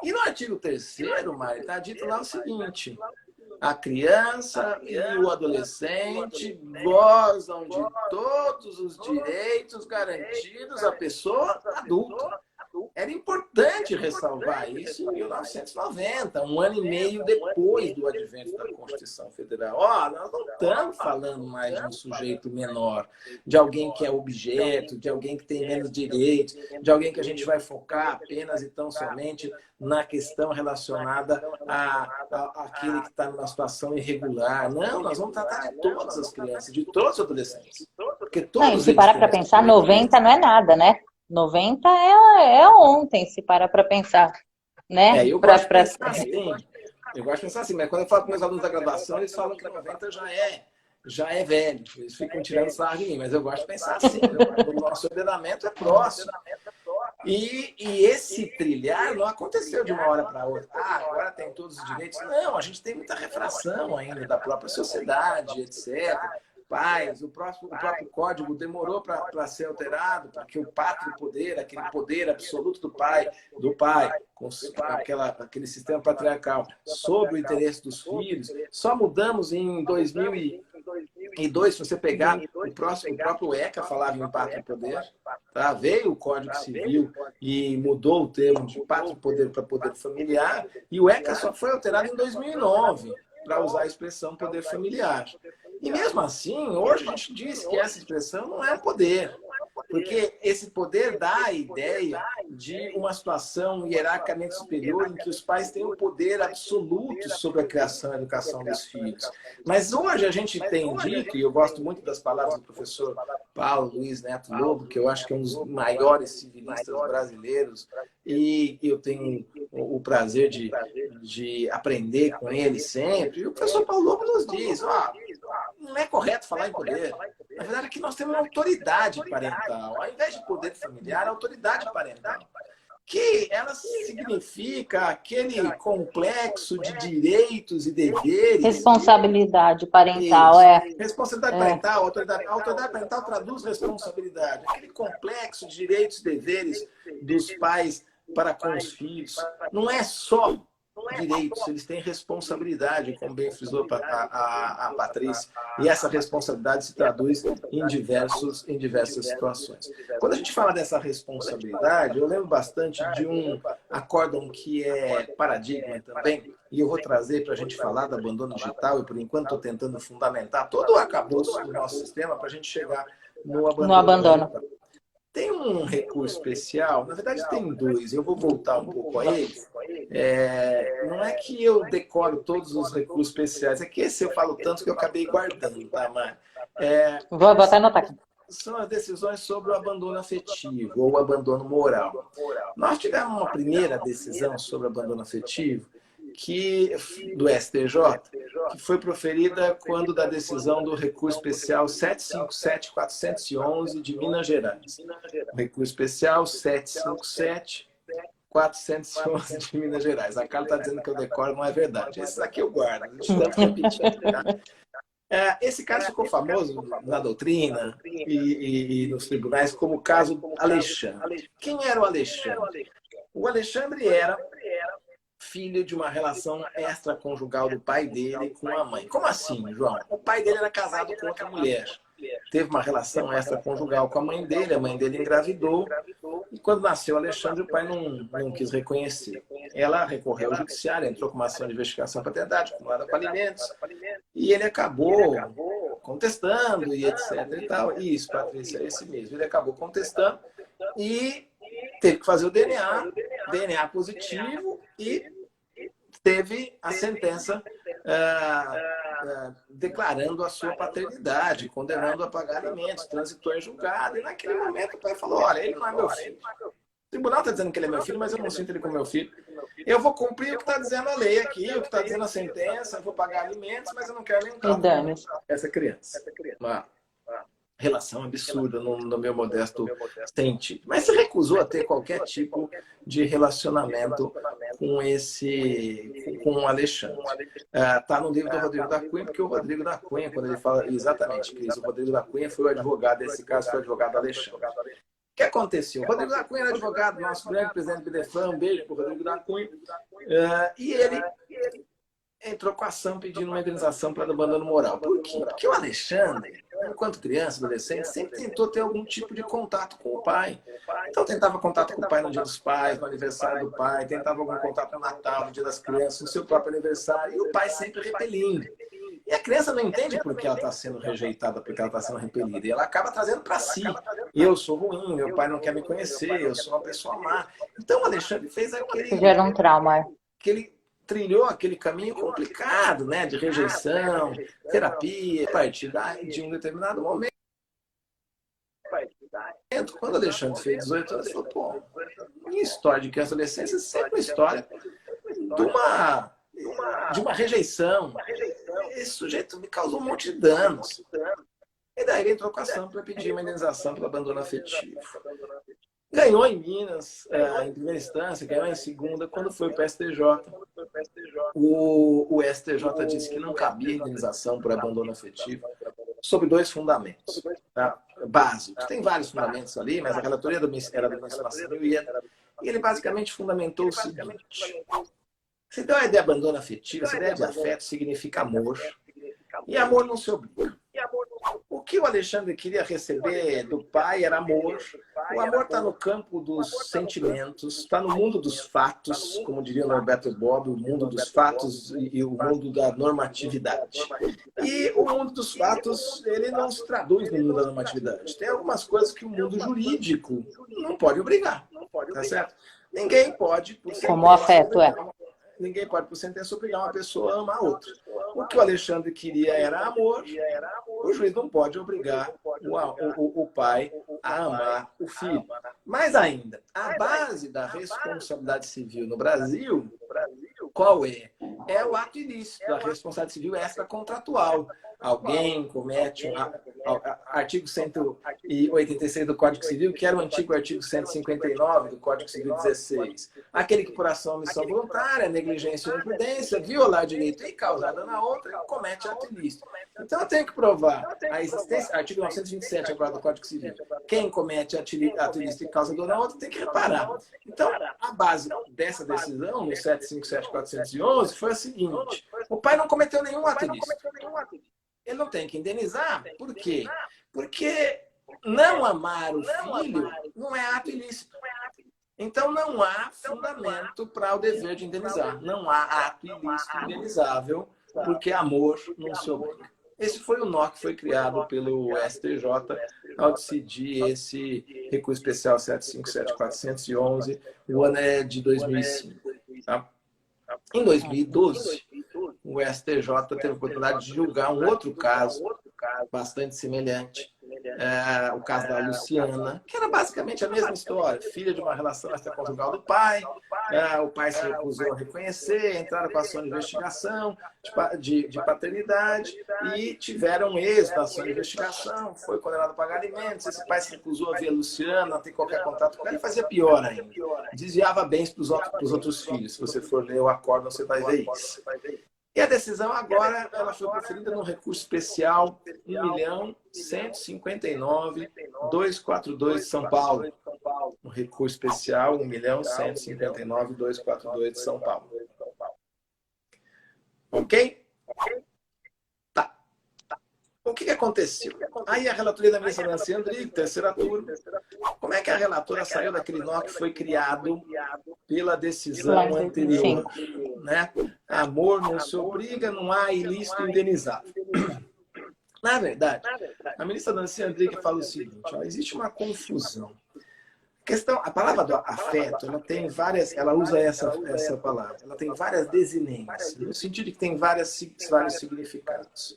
Speaker 2: E no artigo 3º, Mari, está dito lá o seguinte: a criança e o adolescente gozam de todos os direitos garantidos à pessoa adulta. Era importante ressalvar isso em 1990, um ano e meio depois do advento da Constituição Federal. Nós não estamos falando mais de um sujeito menor, de alguém que é objeto, de alguém que tem menos direitos, de alguém que a gente vai focar apenas e tão somente na questão relacionada àquele que está numa situação irregular. Não, nós vamos tratar de todas as crianças, de todos os adolescentes. Porque todos
Speaker 1: se parar para pensar, 90 não é nada, né? 90 é ontem, se parar para pensar, né?
Speaker 2: Eu gosto de pensar assim. Eu gosto de pensar assim, mas quando eu falo com meus alunos da graduação, eles falam que 90 já é velho. Eles ficam tirando sarro de mim, mas eu gosto de pensar assim. O nosso ordenamento é próximo. E esse trilhar não aconteceu de uma hora para outra. Agora tem todos os direitos. Não, a gente tem muita refração ainda da própria sociedade, etc. Pais, o próprio código demorou para ser alterado, porque o pátrio poder, aquele poder absoluto do pai com aquele sistema patriarcal sobre o interesse dos filhos, só mudamos em 2002, se você pegar o próprio ECA falava em pátrio poder, tá? Veio o Código Civil e mudou o termo de pátrio poder para poder familiar, e o ECA só foi alterado em 2009 para usar a expressão poder familiar. E mesmo assim, hoje a gente diz que essa expressão não é um poder, porque esse poder dá a ideia de uma situação hierarquicamente superior em que os pais têm o poder absoluto sobre a criação e a educação dos filhos. Mas hoje a gente tem dito, e eu gosto muito das palavras do professor Paulo Luiz Neto Lobo, que eu acho que é um dos maiores civilistas brasileiros, e eu tenho o prazer de aprender com ele sempre. E o professor Paulo Lobo nos diz, não é correto falar em poder. Na verdade, aqui nós temos uma autoridade parental. Ao invés de poder familiar, autoridade parental. Que ela significa aquele complexo de direitos e deveres.
Speaker 1: Responsabilidade parental,
Speaker 2: Responsabilidade parental, a autoridade parental traduz responsabilidade. Aquele complexo de direitos e deveres dos pais para com os filhos. Não é só direitos, eles têm responsabilidade, como bem frisou a Patrícia, e essa responsabilidade se traduz em diversas situações. Quando a gente fala dessa responsabilidade, eu lembro bastante de um acórdão que é paradigma também, e eu vou trazer para a gente falar do abandono digital, e por enquanto estou tentando fundamentar todo o arcabouço do nosso sistema para a gente chegar no abandono. Tem um recurso especial, na verdade tem dois, eu vou voltar um pouco a eles. Não é que eu decoro todos os recursos especiais, é que esse eu falo tanto que eu acabei guardando, tá, Mari?
Speaker 1: Vou até anotar aqui.
Speaker 2: São as decisões sobre o abandono afetivo ou o abandono moral. Nós tivemos uma primeira decisão sobre o abandono afetivo do STJ, que foi proferida quando da decisão do recurso especial 757-411 de Minas Gerais. O recurso especial 757-411 de Minas Gerais. A Carla está dizendo que eu decoro, não é verdade. Esses aqui eu guardo, de tanto repetir. Tá? Esse caso ficou famoso na doutrina e nos tribunais como o caso Alexandre. Quem era o Alexandre? O Alexandre era filho de uma relação extraconjugal do pai dele com a mãe. Como assim, João? O pai dele era casado com outra mulher. Teve uma relação extraconjugal com a mãe dele engravidou, e quando nasceu Alexandre, o pai não quis reconhecer. Ela recorreu ao judiciário, entrou com uma ação de investigação para paternidade, acumulada com alimentos, e ele acabou contestando, e etc. E tal. Isso, Patrícia, é esse mesmo. Ele acabou contestando e teve que fazer o DNA positivo, e teve a sentença declarando a sua paternidade, condenando a pagar alimentos, transitou em julgado. E naquele momento o pai falou, olha, ele não é meu filho. O tribunal está dizendo que ele é meu filho, mas eu não sinto ele como meu filho. Eu vou cumprir o que está dizendo a lei aqui, o que está dizendo a sentença, eu vou pagar alimentos, mas eu não quero nem essa criança. Uma relação absurda no meu modesto sentido. Mas se recusou a ter qualquer tipo de relacionamento com o Alexandre. Está no livro do Rodrigo da Cunha, porque o Rodrigo da Cunha, quando ele fala exatamente, Cris, o Rodrigo da Cunha foi o advogado desse caso, foi o advogado Alexandre. O que aconteceu? O Rodrigo da Cunha era advogado, nosso grande presidente do BDFAM, um beijo para o Rodrigo da Cunha, e ele entrou com a ação pedindo uma indenização para abandono moral. Por quê? Porque o Alexandre, enquanto criança, adolescente, sempre tentou ter algum tipo de contato com o pai. Então tentava contato com o pai no dia dos pais, no aniversário do pai, tentava algum contato no Natal, no dia das crianças, no seu próprio aniversário, e o pai sempre repelindo. E a criança não entende por que ela está sendo rejeitada, porque ela está sendo repelida. E ela acaba trazendo para si. Eu sou ruim, meu pai não quer me conhecer, eu sou uma pessoa má. Então o Alexandre fez aquele...
Speaker 1: Gera um trauma.
Speaker 2: Trilhou aquele caminho complicado, né, de rejeição, terapia, a partir de um determinado momento. Quando o Alexandre fez 18 anos, ele falou, pô, minha história de criança e adolescência é sempre uma história de uma rejeição. Esse sujeito me causou um monte de danos. E daí ele entrou com a ação para pedir uma indenização pelo abandono afetivo. Ganhou em Minas, em primeira instância, ganhou em segunda. Quando foi para o STJ, o STJ disse que não cabia indenização por abandono afetivo, sob dois fundamentos, tá? Básicos. Tem vários fundamentos ali, mas a relatoria era do ministro Marcelo e ele basicamente fundamentou o seguinte: se deu a ideia de abandono afetivo, essa ideia de afeto significa amor, e amor não se obriga. O que o Alexandre queria receber do pai era amor. O amor está no campo dos sentimentos, está no mundo dos fatos, como diria Norberto Bobbio, o mundo dos fatos e o mundo da normatividade. E o mundo dos fatos, ele não se traduz no mundo da normatividade. Tem algumas coisas que o mundo jurídico não pode obrigar, tá certo? Ninguém pode, por sentença,
Speaker 1: como o afeto
Speaker 2: ninguém pode, por sentença, obrigar uma pessoa a amar outra. O que o Alexandre queria era amor. O juiz não pode obrigar o pai a amar o filho. Mais ainda, a base da responsabilidade civil no Brasil, qual é? É o ato ilícito, a responsabilidade civil extracontratual. Alguém comete artigo 186 do Código Civil, que era o antigo artigo 159 do Código Civil 16. Aquele que por ação ou omissão voluntária, negligência ou imprudência, violar direito e causar dano a outra, comete ato ilícito. Então eu tenho que provar a existência, artigo 927 agora do Código Civil. Quem comete ato ilícito e causa dano a outra tem que reparar. Então a base dessa decisão, no 757.411, foi a seguinte: o pai não cometeu nenhum ato ilícito. Ele não tem que indenizar. Por quê? Porque não amar o filho não é ato ilícito. Então não há fundamento para o dever de indenizar. Não há ato ilícito indenizável, porque amor não se obriga. esse foi o nó que foi criado pelo STJ ao decidir esse recurso especial 757.411, o ano é de 2005. Tá? Em 2012, o STJ teve a oportunidade de julgar um outro caso bastante semelhante, o caso da Luciana, que era basicamente a mesma história, filha de uma relação extraconjugal do pai, o pai se recusou a reconhecer, entraram com a ação de investigação de paternidade e tiveram êxito na ação de investigação, foi condenado a pagar alimentos, esse pai se recusou a ver a Luciana, a ter qualquer contato com ela, e fazia pior ainda, desviava bens para os outros filhos. Se você for ler o acórdão, você vai ver isso. E a decisão agora ela foi proferida num recurso especial 1.159.242 de São Paulo. Um recurso especial 1.159.242 de São Paulo. Ok? Tá. O que aconteceu? Aí a relatoria da ministra Nancy Andrighi, terceira turma, como é que a relatora saiu daquele nó que foi criado pela decisão anterior? Né? Amor não se obriga, não há ilícito indenizado. Na verdade, a ministra Nancy Andrighi fala o seguinte, existe uma confusão. A palavra do afeto, ela tem várias, ela usa essa palavra, ela tem várias desinências, no sentido de que tem vários significados.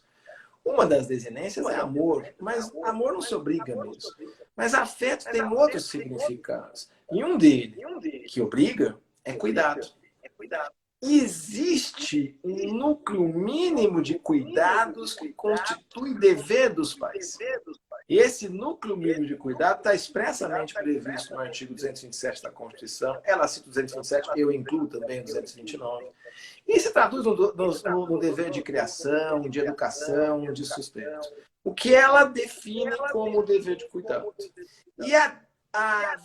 Speaker 2: Uma das desinências é amor, mas amor não se obriga mesmo. Mas afeto tem outros significados. E um deles, que obriga, é cuidado. Existe um núcleo mínimo de cuidados que constitui dever dos pais. E esse núcleo mínimo de cuidado está expressamente previsto no artigo 227 da Constituição. Ela cita o 227, eu incluo também o 229. E se traduz no dever de criação, de educação, de sustento. O que ela define como dever de cuidado. E a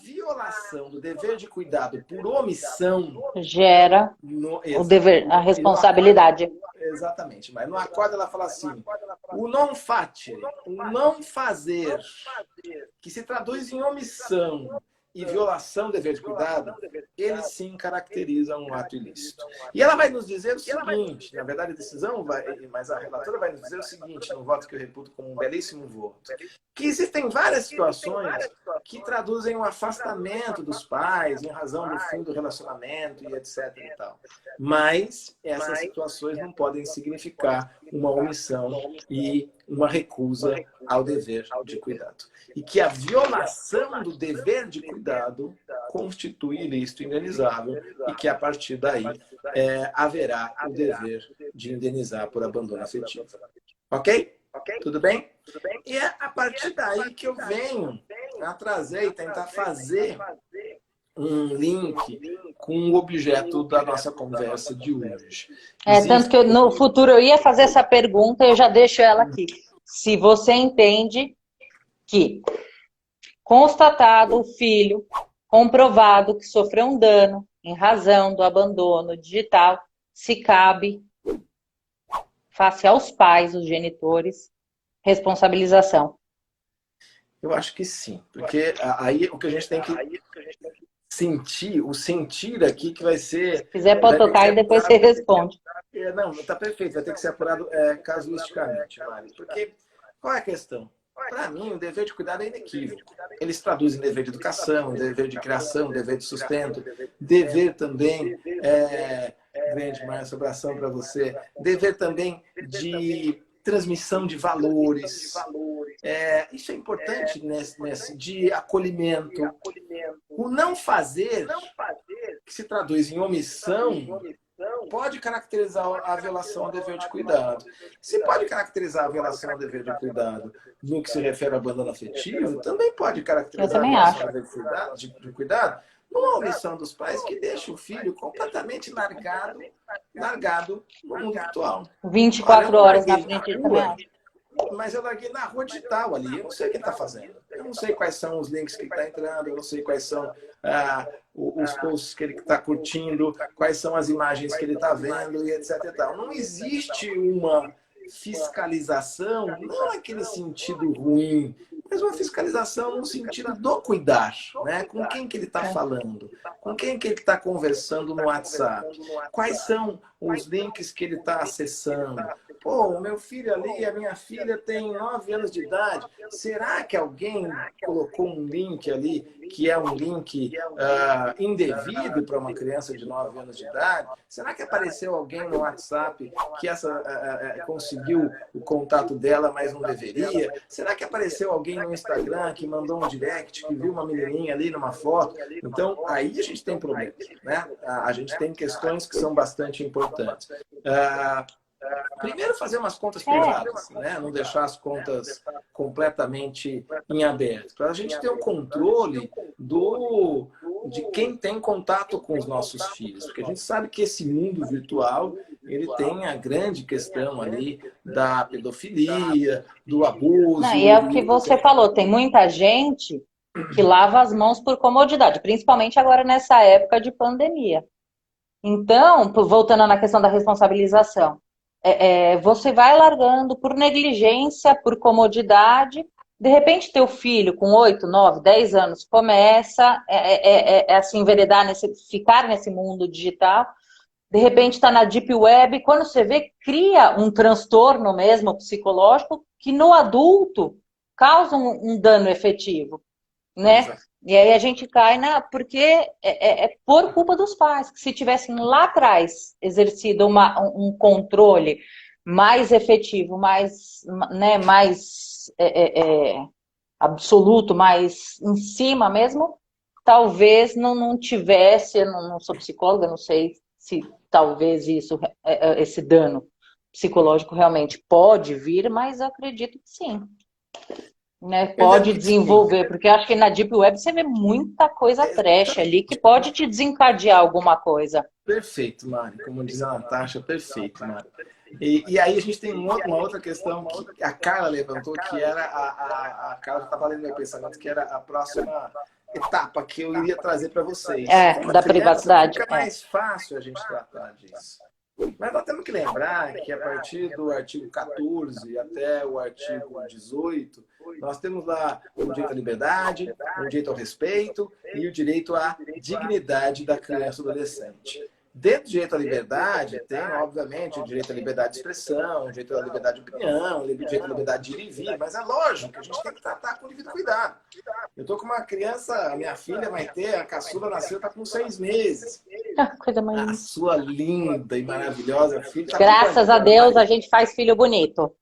Speaker 2: violação do dever de cuidado por omissão
Speaker 1: gera o dever, a responsabilidade.
Speaker 2: Exatamente, mas no acordo ela fala assim, o non facere, o não fazer, que se traduz em omissão e violação do dever de cuidado, ele sim caracteriza um ato ilícito. E ela vai nos dizer o seguinte, na verdade a decisão vai, mas a relatora vai nos dizer o seguinte, no voto que eu reputo como um belíssimo voto, que existem várias situações que traduzem um afastamento dos pais em razão do fim do relacionamento e etc. e tal. Mas essas situações não podem significar uma omissão e uma recusa ao dever de cuidado. E que a violação do dever de cuidado constitui ilícito indenizável e que, a partir daí, haverá o dever de indenizar por abandono afetivo. Ok? Tudo bem? E é a partir daí que eu venho a trazer e tentar fazer um link com o objeto da nossa conversa de hoje.
Speaker 1: Tanto que no futuro eu ia fazer essa pergunta, eu já deixo ela aqui. Se você entende que, constatado o filho, comprovado que sofreu um dano em razão do abandono digital, se cabe, face aos pais, os genitores, responsabilização.
Speaker 2: Eu acho que sim, porque aí o que a gente tem que sentir, o sentir aqui que vai ser...
Speaker 1: Se quiser pode tocar e depois você responde.
Speaker 2: Não, está perfeito, vai ter que ser apurado casuisticamente, Mari, porque qual é a questão? Para mim, o dever de cuidado é inequívoco. Eles traduzem dever de educação, dever de criação, dever de sustento, dever também, grande Márcia, abração para você, dever também de transmissão de valores. Isso é importante de acolhimento. O não fazer, que se traduz em omissão, pode caracterizar a violação ao dever de cuidado. Se pode caracterizar a violação ao dever de cuidado no que se refere ao abandono afetivo, também pode caracterizar a violação ao dever de cuidado numa omissão dos pais que deixa o filho completamente largado no mundo virtual.
Speaker 1: 24 horas na frente também.
Speaker 2: Mas eu larguei na rua digital ali, eu não sei o que ele está fazendo. Eu não sei quais são os links que ele está entrando, eu não sei quais são os posts que ele está curtindo, quais são as imagens que ele está vendo e etc. e tal. Não existe uma fiscalização, não naquele sentido ruim, mas uma fiscalização no sentido do cuidar, né? Com quem que ele está falando, com quem que ele está conversando no WhatsApp, quais são os links que ele está acessando, Pô, o meu filho ali, a minha filha tem 9 anos de idade. Será que alguém colocou um link ali que é um link indevido para uma criança de 9 anos de idade? Será que apareceu alguém no WhatsApp que conseguiu o contato dela, mas não deveria? Será que apareceu alguém no Instagram que mandou um direct, que viu uma menininha ali numa foto? Então, aí a gente tem problemas, né? A gente tem questões que são bastante importantes. Primeiro, fazer umas contas privadas, né? Não deixar as contas completamente em aberto, para a gente ter um controle de quem tem contato com os nossos filhos, porque a gente sabe que esse mundo virtual ele tem a grande questão ali da pedofilia, do abuso.
Speaker 1: Não, e é o que você falou, tem muita gente que lava as mãos por comodidade, principalmente agora nessa época de pandemia. Então, voltando na questão da responsabilização, você vai largando por negligência, por comodidade. De repente, teu filho com 8, 9, 10 anos começa a se enveredar, ficar nesse mundo digital. De repente está na Deep Web. Quando você vê, cria um transtorno mesmo psicológico que no adulto causa um dano efetivo, né?
Speaker 2: Exato.
Speaker 1: E aí a gente cai porque é por culpa dos pais, que se tivessem lá atrás exercido um controle mais efetivo, mais, né, mais absoluto, mais em cima mesmo, talvez não tivesse, eu não sou psicóloga, não sei se talvez esse dano psicológico realmente pode vir, mas eu acredito que sim. Né, pode desenvolver, porque acho que na Deep Web você vê muita coisa trash ali que pode te desencadear alguma coisa.
Speaker 2: Perfeito, Mari. Como diz a Natasha, perfeito, Mari. E aí a gente tem uma outra questão que a Carla levantou, que era a Carla já estava lendo meu pensamento, que era a próxima etapa que eu iria trazer para vocês.
Speaker 1: Da privacidade.
Speaker 2: Fica mais fácil a gente tratar disso. Mas nós temos que lembrar que a partir do artigo 14 até o artigo 18, nós temos lá o direito à liberdade, o direito ao respeito e o direito à dignidade da criança e do adolescente. Dentro do direito à liberdade, tem, obviamente, o direito à liberdade de expressão, o direito à liberdade de opinião, o direito à liberdade de ir e vir, mas é lógico que a gente tem que tratar com o devido cuidado. Eu estou com uma criança, a minha filha vai ter, a caçula nasceu, está com 6 meses.
Speaker 1: Coisa mais linda.
Speaker 2: A sua linda e maravilhosa filha. Tá
Speaker 1: Graças a Deus a gente faz filho bonito.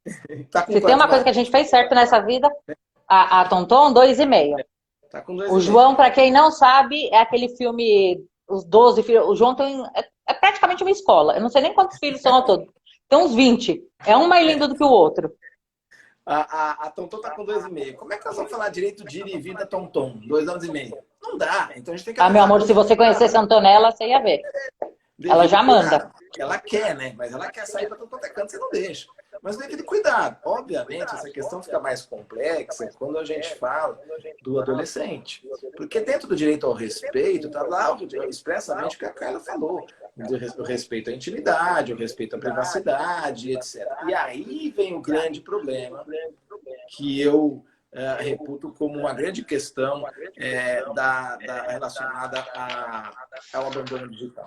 Speaker 2: Tá com
Speaker 1: Se tem uma coisa que a gente fez certo nessa vida, a Tonton, 2,5.
Speaker 2: Tá com 2,5.
Speaker 1: O João, para quem não sabe, é aquele filme Os 12 Filhos. O João é praticamente uma escola. Eu não sei nem quantos filhos são ao todo. Tem uns 20. É um mais lindo do que o outro.
Speaker 2: A Tonton tá com 2,5. Como é que nós vamos falar direito de ir e vir da Tonton? 2 anos e meio. Não dá. Então a gente tem que...
Speaker 1: meu amor, se você conhecesse a Antonella, você ia ver. Ela já manda.
Speaker 2: Ela quer, né? Mas ela quer sair para todo quanto é canto, você não deixa. Mas devido cuidado. Obviamente, essa questão fica mais complexa quando a gente fala do adolescente. Porque dentro do direito ao respeito, está lá expressamente o que a Carla falou. O respeito à intimidade, o respeito à privacidade, etc. E aí vem o grande problema que eu reputo como uma grande questão relacionada ao abandono digital.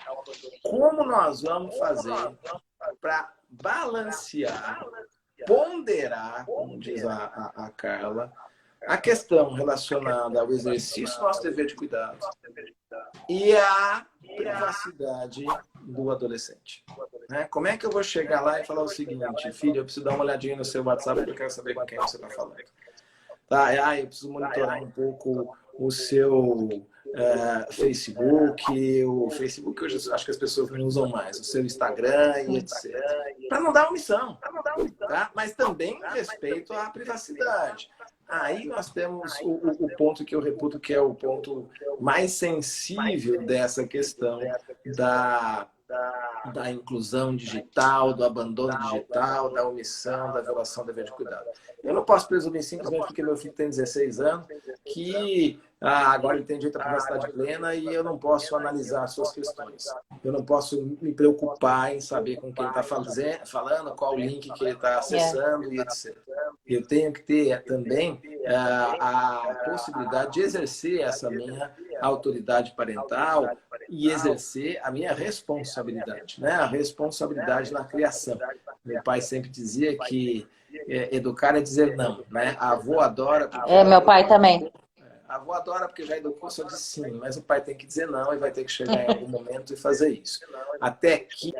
Speaker 2: Como nós vamos fazer para balancear, ponderar, como diz a Carla, a questão relacionada ao exercício do nosso dever de cuidado e a privacidade do adolescente. Né? Como é que eu vou chegar lá e falar o seguinte: filho, eu preciso dar uma olhadinha no seu WhatsApp porque eu quero saber com quem você está falando. Tá, eu preciso monitorar um pouco o seu Facebook. O Facebook hoje acho que as pessoas não usam mais, o seu Instagram e etc. Para não dar omissão, tá? Mas também respeito à privacidade. Aí nós temos o ponto que eu reputo que é o ponto mais sensível dessa questão da inclusão digital, do abandono digital, da omissão, da violação do dever de cuidado. Eu não posso presumir simplesmente porque meu filho tem 16 anos que agora ele tem direito à privacidade plena e eu não posso analisar as suas questões. Eu não posso me preocupar em saber com quem está falando, qual o link que ele está acessando e etc. Eu tenho que ter também a possibilidade de exercer essa minha autoridade parental e exercer a minha responsabilidade, né? A responsabilidade na criação. Meu pai sempre dizia que educar é dizer não, né? A avó adora porque
Speaker 1: É, meu pai também.
Speaker 2: a avó adora porque já educou, só disse sim, mas o pai tem que dizer não e vai ter que chegar em algum momento e fazer isso. Até que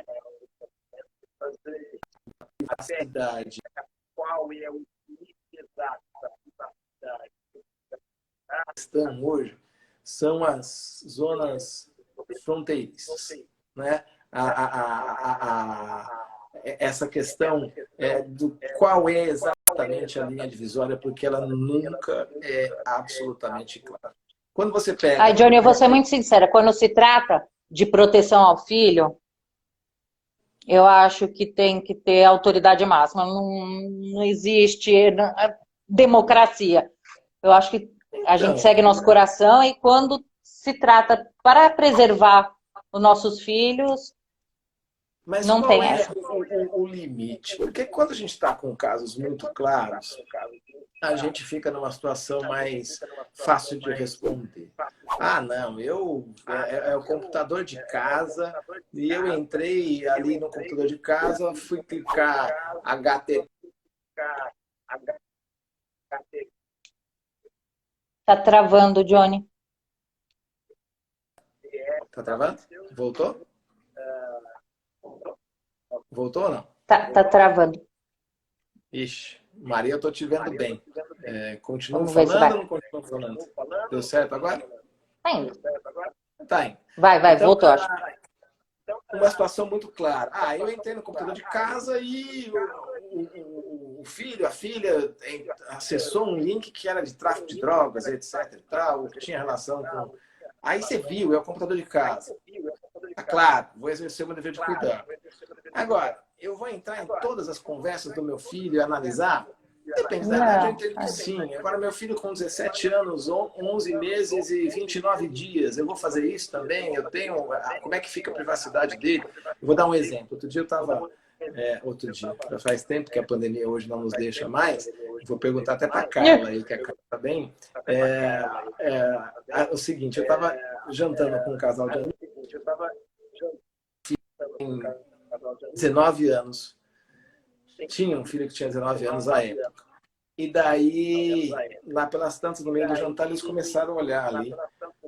Speaker 2: a cidade estão hoje são as zonas fronteiriças, né? Essa questão do qual é exatamente a linha divisória, porque ela nunca é absolutamente clara. Quando você
Speaker 1: Ai,
Speaker 2: pega...
Speaker 1: Johnny, eu vou ser muito sincera. Quando se trata de proteção ao filho, eu acho que tem que ter autoridade máxima. Não existe democracia. Eu acho que a gente
Speaker 2: Então,
Speaker 1: segue nosso coração e quando se trata para preservar os nossos filhos,
Speaker 2: mas
Speaker 1: não
Speaker 2: qual
Speaker 1: tem
Speaker 2: é
Speaker 1: essa.
Speaker 2: o limite? Porque quando a gente está com casos muito claros, a gente fica numa situação mais fácil de responder. Ah, não, é o computador de casa e eu entrei ali no computador de casa, fui clicar HTTP.
Speaker 1: Tá travando, Johnny.
Speaker 2: Tá travando? Voltou? Voltou ou não?
Speaker 1: Tá travando.
Speaker 2: Ixi, Maria, eu tô te vendo bem. Continuo
Speaker 1: Vamos ver se vai.
Speaker 2: falando ou não continuo falando? Deu certo agora?
Speaker 1: Tá indo.
Speaker 2: Tá indo.
Speaker 1: Vai,
Speaker 2: Então,
Speaker 1: voltou, acho.
Speaker 2: uma situação muito clara. Ah, eu entrei no computador de casa e o filho, a filha acessou um link que era de tráfico de drogas, etc. E tal, que tinha relação com... Aí você viu, é o computador de casa. Tá claro, vou exercer o meu dever de cuidado. Agora, eu vou entrar em todas as conversas do meu filho e analisar? Depende da idade, eu
Speaker 1: Não.
Speaker 2: entendo que sim. Agora, meu filho com 17 anos, 11 meses e 29 dias, eu vou fazer isso também? Eu tenho... Como é que fica a privacidade dele? Eu vou dar um exemplo. Outro dia eu estava... já faz tempo que a pandemia hoje não nos deixa mais. Vou perguntar até para a Carla, aí, que a Carla está bem. O seguinte, eu estava jantando com um casal de amigos, 19 anos. Tinha um filho que tinha 19 anos à época. E daí, lá pelas tantas, no meio do jantar, eles começaram a olhar ali,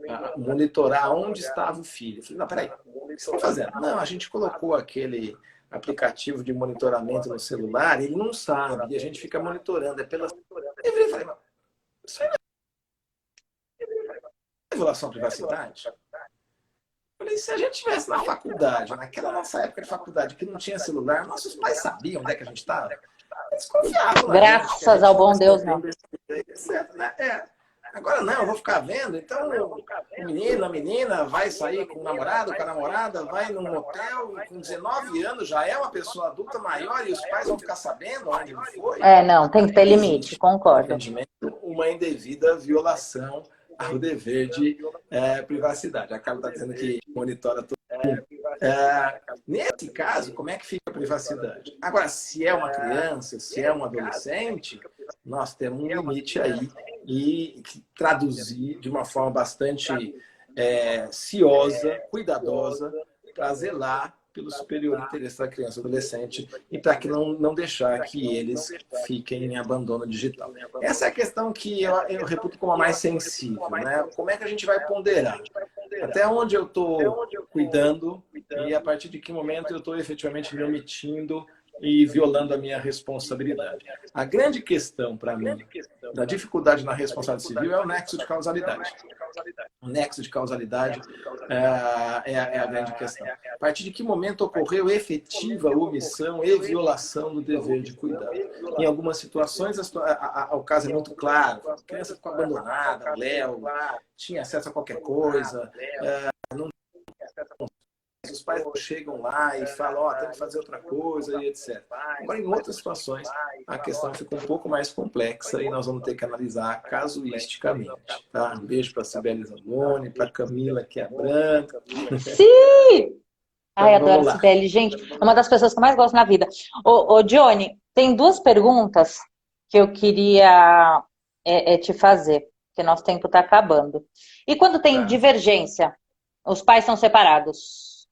Speaker 2: a monitorar onde estava o filho. Eu falei, não, peraí, o que vocês estão fazendo? Não, a gente colocou aquele aplicativo de monitoramento no celular, ele não sabe, e a gente fica monitorando. É pela... Eu falei, mas isso aí não é violação à privacidade? Eu falei, se a gente estivesse na faculdade, naquela nossa época de faculdade, que não tinha celular, nossos pais sabiam onde é que a gente estava. Eles confiavam na gente, que a
Speaker 1: Graças
Speaker 2: gente
Speaker 1: ao
Speaker 2: não
Speaker 1: bom
Speaker 2: ia
Speaker 1: Deus,
Speaker 2: ser
Speaker 1: não.
Speaker 2: etc, né? Agora não, eu vou ficar vendo. Então, o menino, a menina vai sair com o namorado, com a namorada, vai num motel, com 19 anos, já é uma pessoa adulta maior e os pais vão ficar sabendo onde ele foi.
Speaker 1: Não, tem que ter limite, concordo.
Speaker 2: Uma indevida violação ao dever de privacidade. A Carla está dizendo que monitora todo mundo. Nesse caso, como é que fica a privacidade? Agora, se é uma criança, se é um adolescente, nós temos um limite aí e traduzir de uma forma bastante ciosa, cuidadosa, para zelar pelo superior interesse da criança e adolescente e para que não deixar que eles fiquem em abandono digital. Essa é a questão que eu reputo como a mais sensível, né? Como é que a gente vai ponderar? Até onde eu estou cuidando e a partir de que momento eu estou efetivamente me omitindo e violando a minha responsabilidade. A grande questão, para mim, da dificuldade na responsabilidade civil é o nexo de causalidade. O nexo de causalidade é a grande questão. A partir de que momento ocorreu efetiva omissão e violação do dever de cuidado? Em algumas situações, o caso é muito claro. A criança ficou abandonada, o Léo tinha acesso a qualquer coisa, os pais chegam lá e falam, tem que fazer outra coisa e etc. Agora, em outras situações, a questão fica um pouco mais complexa e nós vamos ter que analisar casuisticamente. Tá? Um beijo para a Sibeli Zamboni, para a Camila, que é branca.
Speaker 1: Sim! Ai,
Speaker 2: Então,
Speaker 1: adoro Sibeli. Gente, é uma das pessoas que eu mais gosto na vida. Ô, Johnny, tem duas perguntas que eu queria te fazer, porque nosso tempo está acabando. E quando tem divergência, os pais são separados?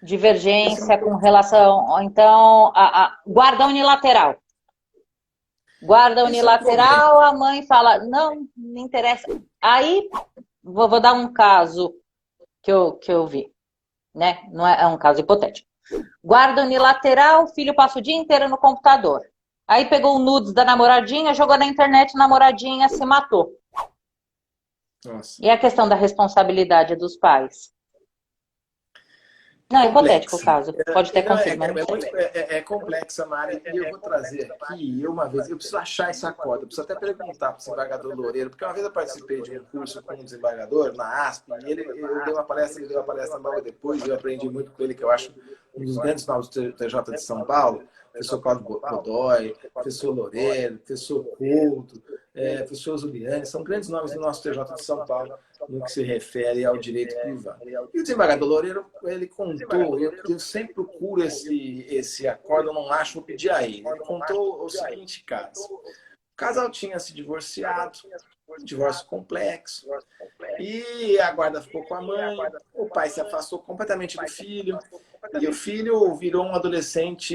Speaker 1: Divergência com relação... Então, guarda unilateral. Guarda
Speaker 2: Esse é o problema.
Speaker 1: unilateral, a mãe fala, não, me interessa. Aí, vou dar um caso que eu vi, né? Não é um caso hipotético. Guarda unilateral, o filho passa o dia inteiro no computador. Aí pegou o nudes da namoradinha, jogou na internet, a namoradinha se matou.
Speaker 2: Nossa.
Speaker 1: E a questão da responsabilidade dos pais? Não, é hipotético o caso. Pode ter acontecido, mas não sei.
Speaker 2: É complexa, Mari, e eu vou trazer aqui, uma vez, eu preciso achar essa corda, eu preciso até perguntar para o desembargador Loureiro, porque uma vez eu participei de um curso com um desembargador na ASP, e eu dei uma palestra, ele deu uma palestra logo depois, e eu aprendi muito com ele, que eu acho um dos grandes nomes do TJ de São Paulo, professor Cláudio Godoy, professor Loureiro, professor Couto, professor Zuliani, são grandes nomes do nosso TJ de São Paulo no que se refere ao direito privado. E o desembargador Loureiro, ele contou, eu sempre procuro esse acordo, eu não acho, vou pedir a ele. Ele contou o seguinte caso. O casal tinha se divorciado, um divórcio complexo, e a guarda ficou com a mãe, o pai se afastou completamente do filho, e o filho virou um adolescente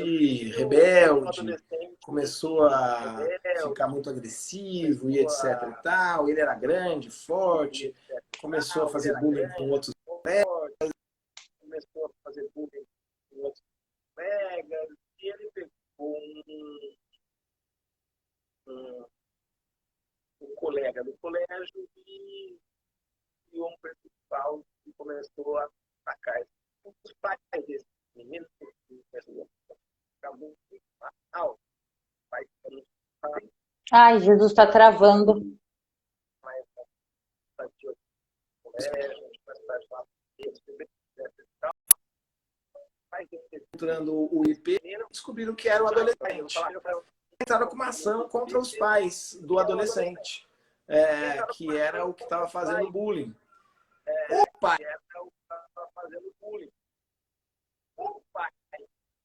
Speaker 2: rebelde, começou a ficar muito agressivo e etc e tal. Ele era grande, forte, começou a fazer bullying com outros colegas, e ele pegou um colega do colégio e um principal que começou a atacar os pais desse menino, acabou mal.
Speaker 1: Ai, Jesus, está travando.
Speaker 2: Entrando o IP, descobriram que era um adolescente. Entraram com uma ação contra os pais do adolescente, que era o que estava fazendo bullying. O pai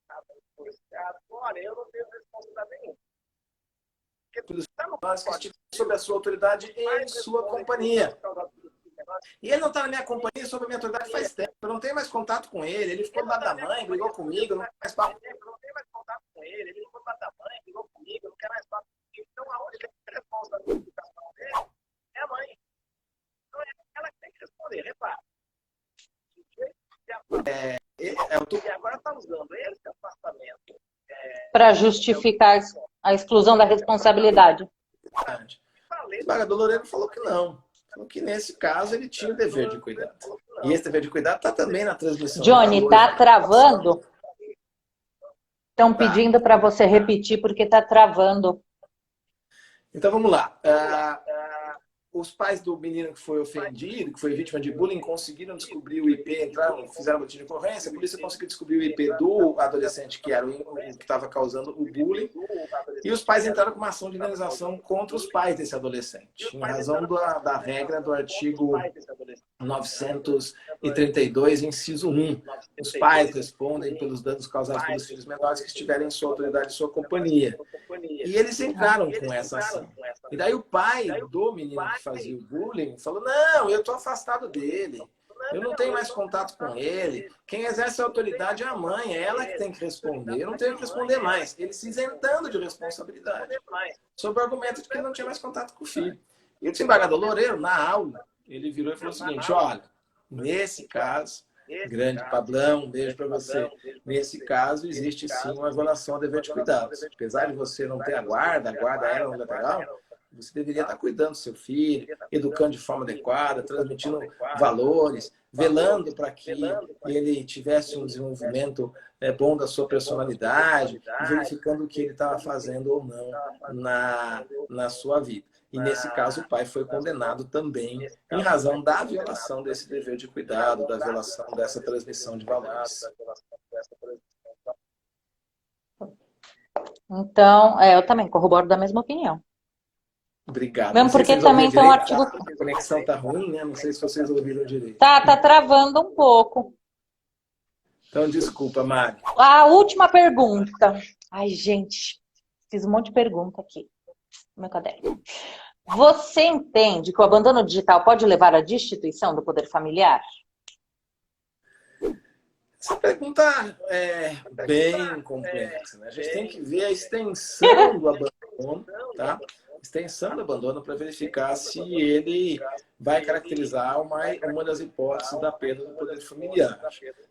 Speaker 2: estava divorciado, olha, eu não tenho responsabilidade nenhuma. Porque sobre a sua autoridade em sua companhia. E ele não está na minha companhia sob a minha autoridade faz tempo. Eu não tenho mais contato com ele. Ele ficou do lado da mãe, brigou comigo, não quer mais papo. Eu não tenho mais contato com ele. Ele ficou do lado da mãe, brigou comigo, não quer mais papo comigo. Então, aonde tem a responsabilidade dele é a mãe. Então, é ela que tem que responder. Repara. E agora está usando esse afastamento
Speaker 1: Para justificar a exclusão da responsabilidade.
Speaker 2: O desembargador Loureiro falou que não. Falou que nesse caso ele tinha o dever de cuidado. E esse dever de cuidado está também na transmissão.
Speaker 1: Johnny, está travando? Estão pedindo para você repetir porque está travando.
Speaker 2: Então vamos lá. Os pais do menino que foi ofendido, que foi vítima de bullying, conseguiram descobrir o IP, entraram, fizeram boletim de ocorrência, a polícia conseguiu descobrir o IP do adolescente que era o que estava causando o bullying, e os pais entraram com uma ação de indenização contra os pais desse adolescente, em razão da regra do artigo 932, inciso 1. Os pais respondem pelos danos causados pelos filhos menores que estiverem em sua autoridade e sua companhia. E eles entraram com essa ação. E daí o pai do menino que fazia o bullying falou, não, eu estou afastado dele. Eu não tenho mais contato com ele. Quem exerce a autoridade é a mãe, é ela que tem que responder. Eu não tenho que responder mais. Ele se isentando de responsabilidade, sob o argumento de que ele não tinha mais contato com o filho. E o desembargador Loureiro, na aula, ele virou e falou o seguinte, olha, nesse caso, grande Pablão, um beijo para você. Nesse caso, existe sim uma violação ao dever de cuidados. Apesar de você não ter a guarda era unilateral, você deveria estar cuidando do seu filho, educando de forma adequada, transmitindo valores, velando para que ele tivesse um desenvolvimento bom da sua personalidade, verificando o que ele estava fazendo ou não na sua vida. E, nesse caso, o pai foi condenado também em razão da violação desse dever de cuidado, da violação dessa transmissão de valores.
Speaker 1: Então, eu também corroboro da mesma opinião.
Speaker 2: Obrigado.
Speaker 1: Mesmo porque também tem um artigo...
Speaker 2: A conexão está ruim, né? Não sei se vocês ouviram direito.
Speaker 1: Tá travando um pouco.
Speaker 2: Então, desculpa, Mari.
Speaker 1: A última pergunta. Ai, gente, fiz um monte de pergunta aqui no meu caderno. Você entende que o abandono digital pode levar à destituição do poder familiar?
Speaker 2: Essa pergunta é bem complexa, né? A gente tem que ver a extensão do abandono, tá? Extensão do abandono para verificar se ele vai caracterizar uma das hipóteses da perda do poder familiar.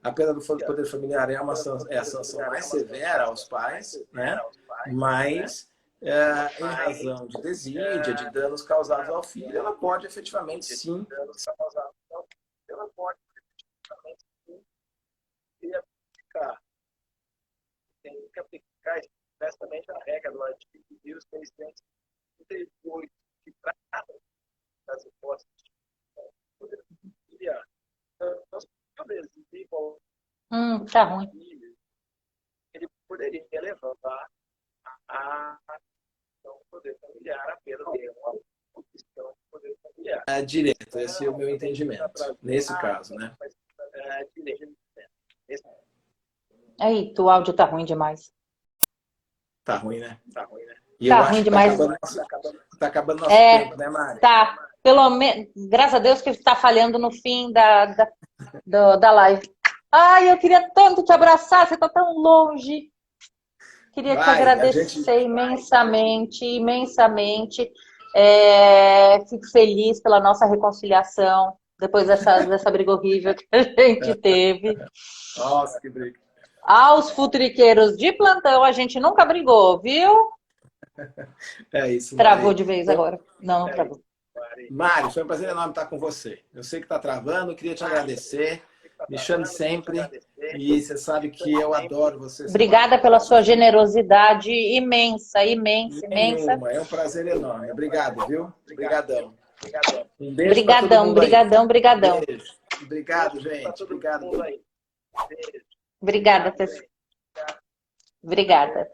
Speaker 2: A perda do poder familiar é a sanção mais severa aos pais, né? Mas, em razão de desídia, de danos causados ao filho, ela pode efetivamente sim tem que aplicar expressamente a regra do artigo 1638, que trata das hipóteses de poder familiar. Então, se o desvio
Speaker 1: tá ruim.
Speaker 2: ele poderia levar a poder familiar, a perda de uma questão de poder familiar. É direto, esse é o meu entendimento, nesse caso, né?
Speaker 1: Aí, o áudio tá ruim demais.
Speaker 2: Tá ruim, né? E
Speaker 1: tá
Speaker 2: eu
Speaker 1: ruim
Speaker 2: acho que
Speaker 1: demais.
Speaker 2: tá acabando nosso tempo, né, Mari?
Speaker 1: Tá. Pelo menos, graças a Deus que está falhando no fim da live. Ai, eu queria tanto te abraçar, você está tão longe. Queria te agradecer imensamente, imensamente. Fico feliz pela nossa reconciliação, depois dessa briga horrível que a gente teve.
Speaker 2: Nossa, que briga.
Speaker 1: Aos futriqueiros de plantão, a gente nunca brigou, viu?
Speaker 2: É isso,
Speaker 1: Mari. Travou
Speaker 2: Mari.
Speaker 1: de vez agora. Não travou.
Speaker 2: Mari, foi um prazer enorme estar com você. Eu sei que está travando, eu queria te agradecer. Me chame sempre. E você sabe que eu adoro você.
Speaker 1: Obrigada pela sua generosidade imensa, imensa, imensa.
Speaker 2: É um prazer enorme. Obrigado, viu? Obrigadão.
Speaker 1: Um beijo para todo mundo. Brigadão.
Speaker 2: Beijo. Obrigado, gente. Obrigado.
Speaker 1: Obrigada, Tess. Obrigada.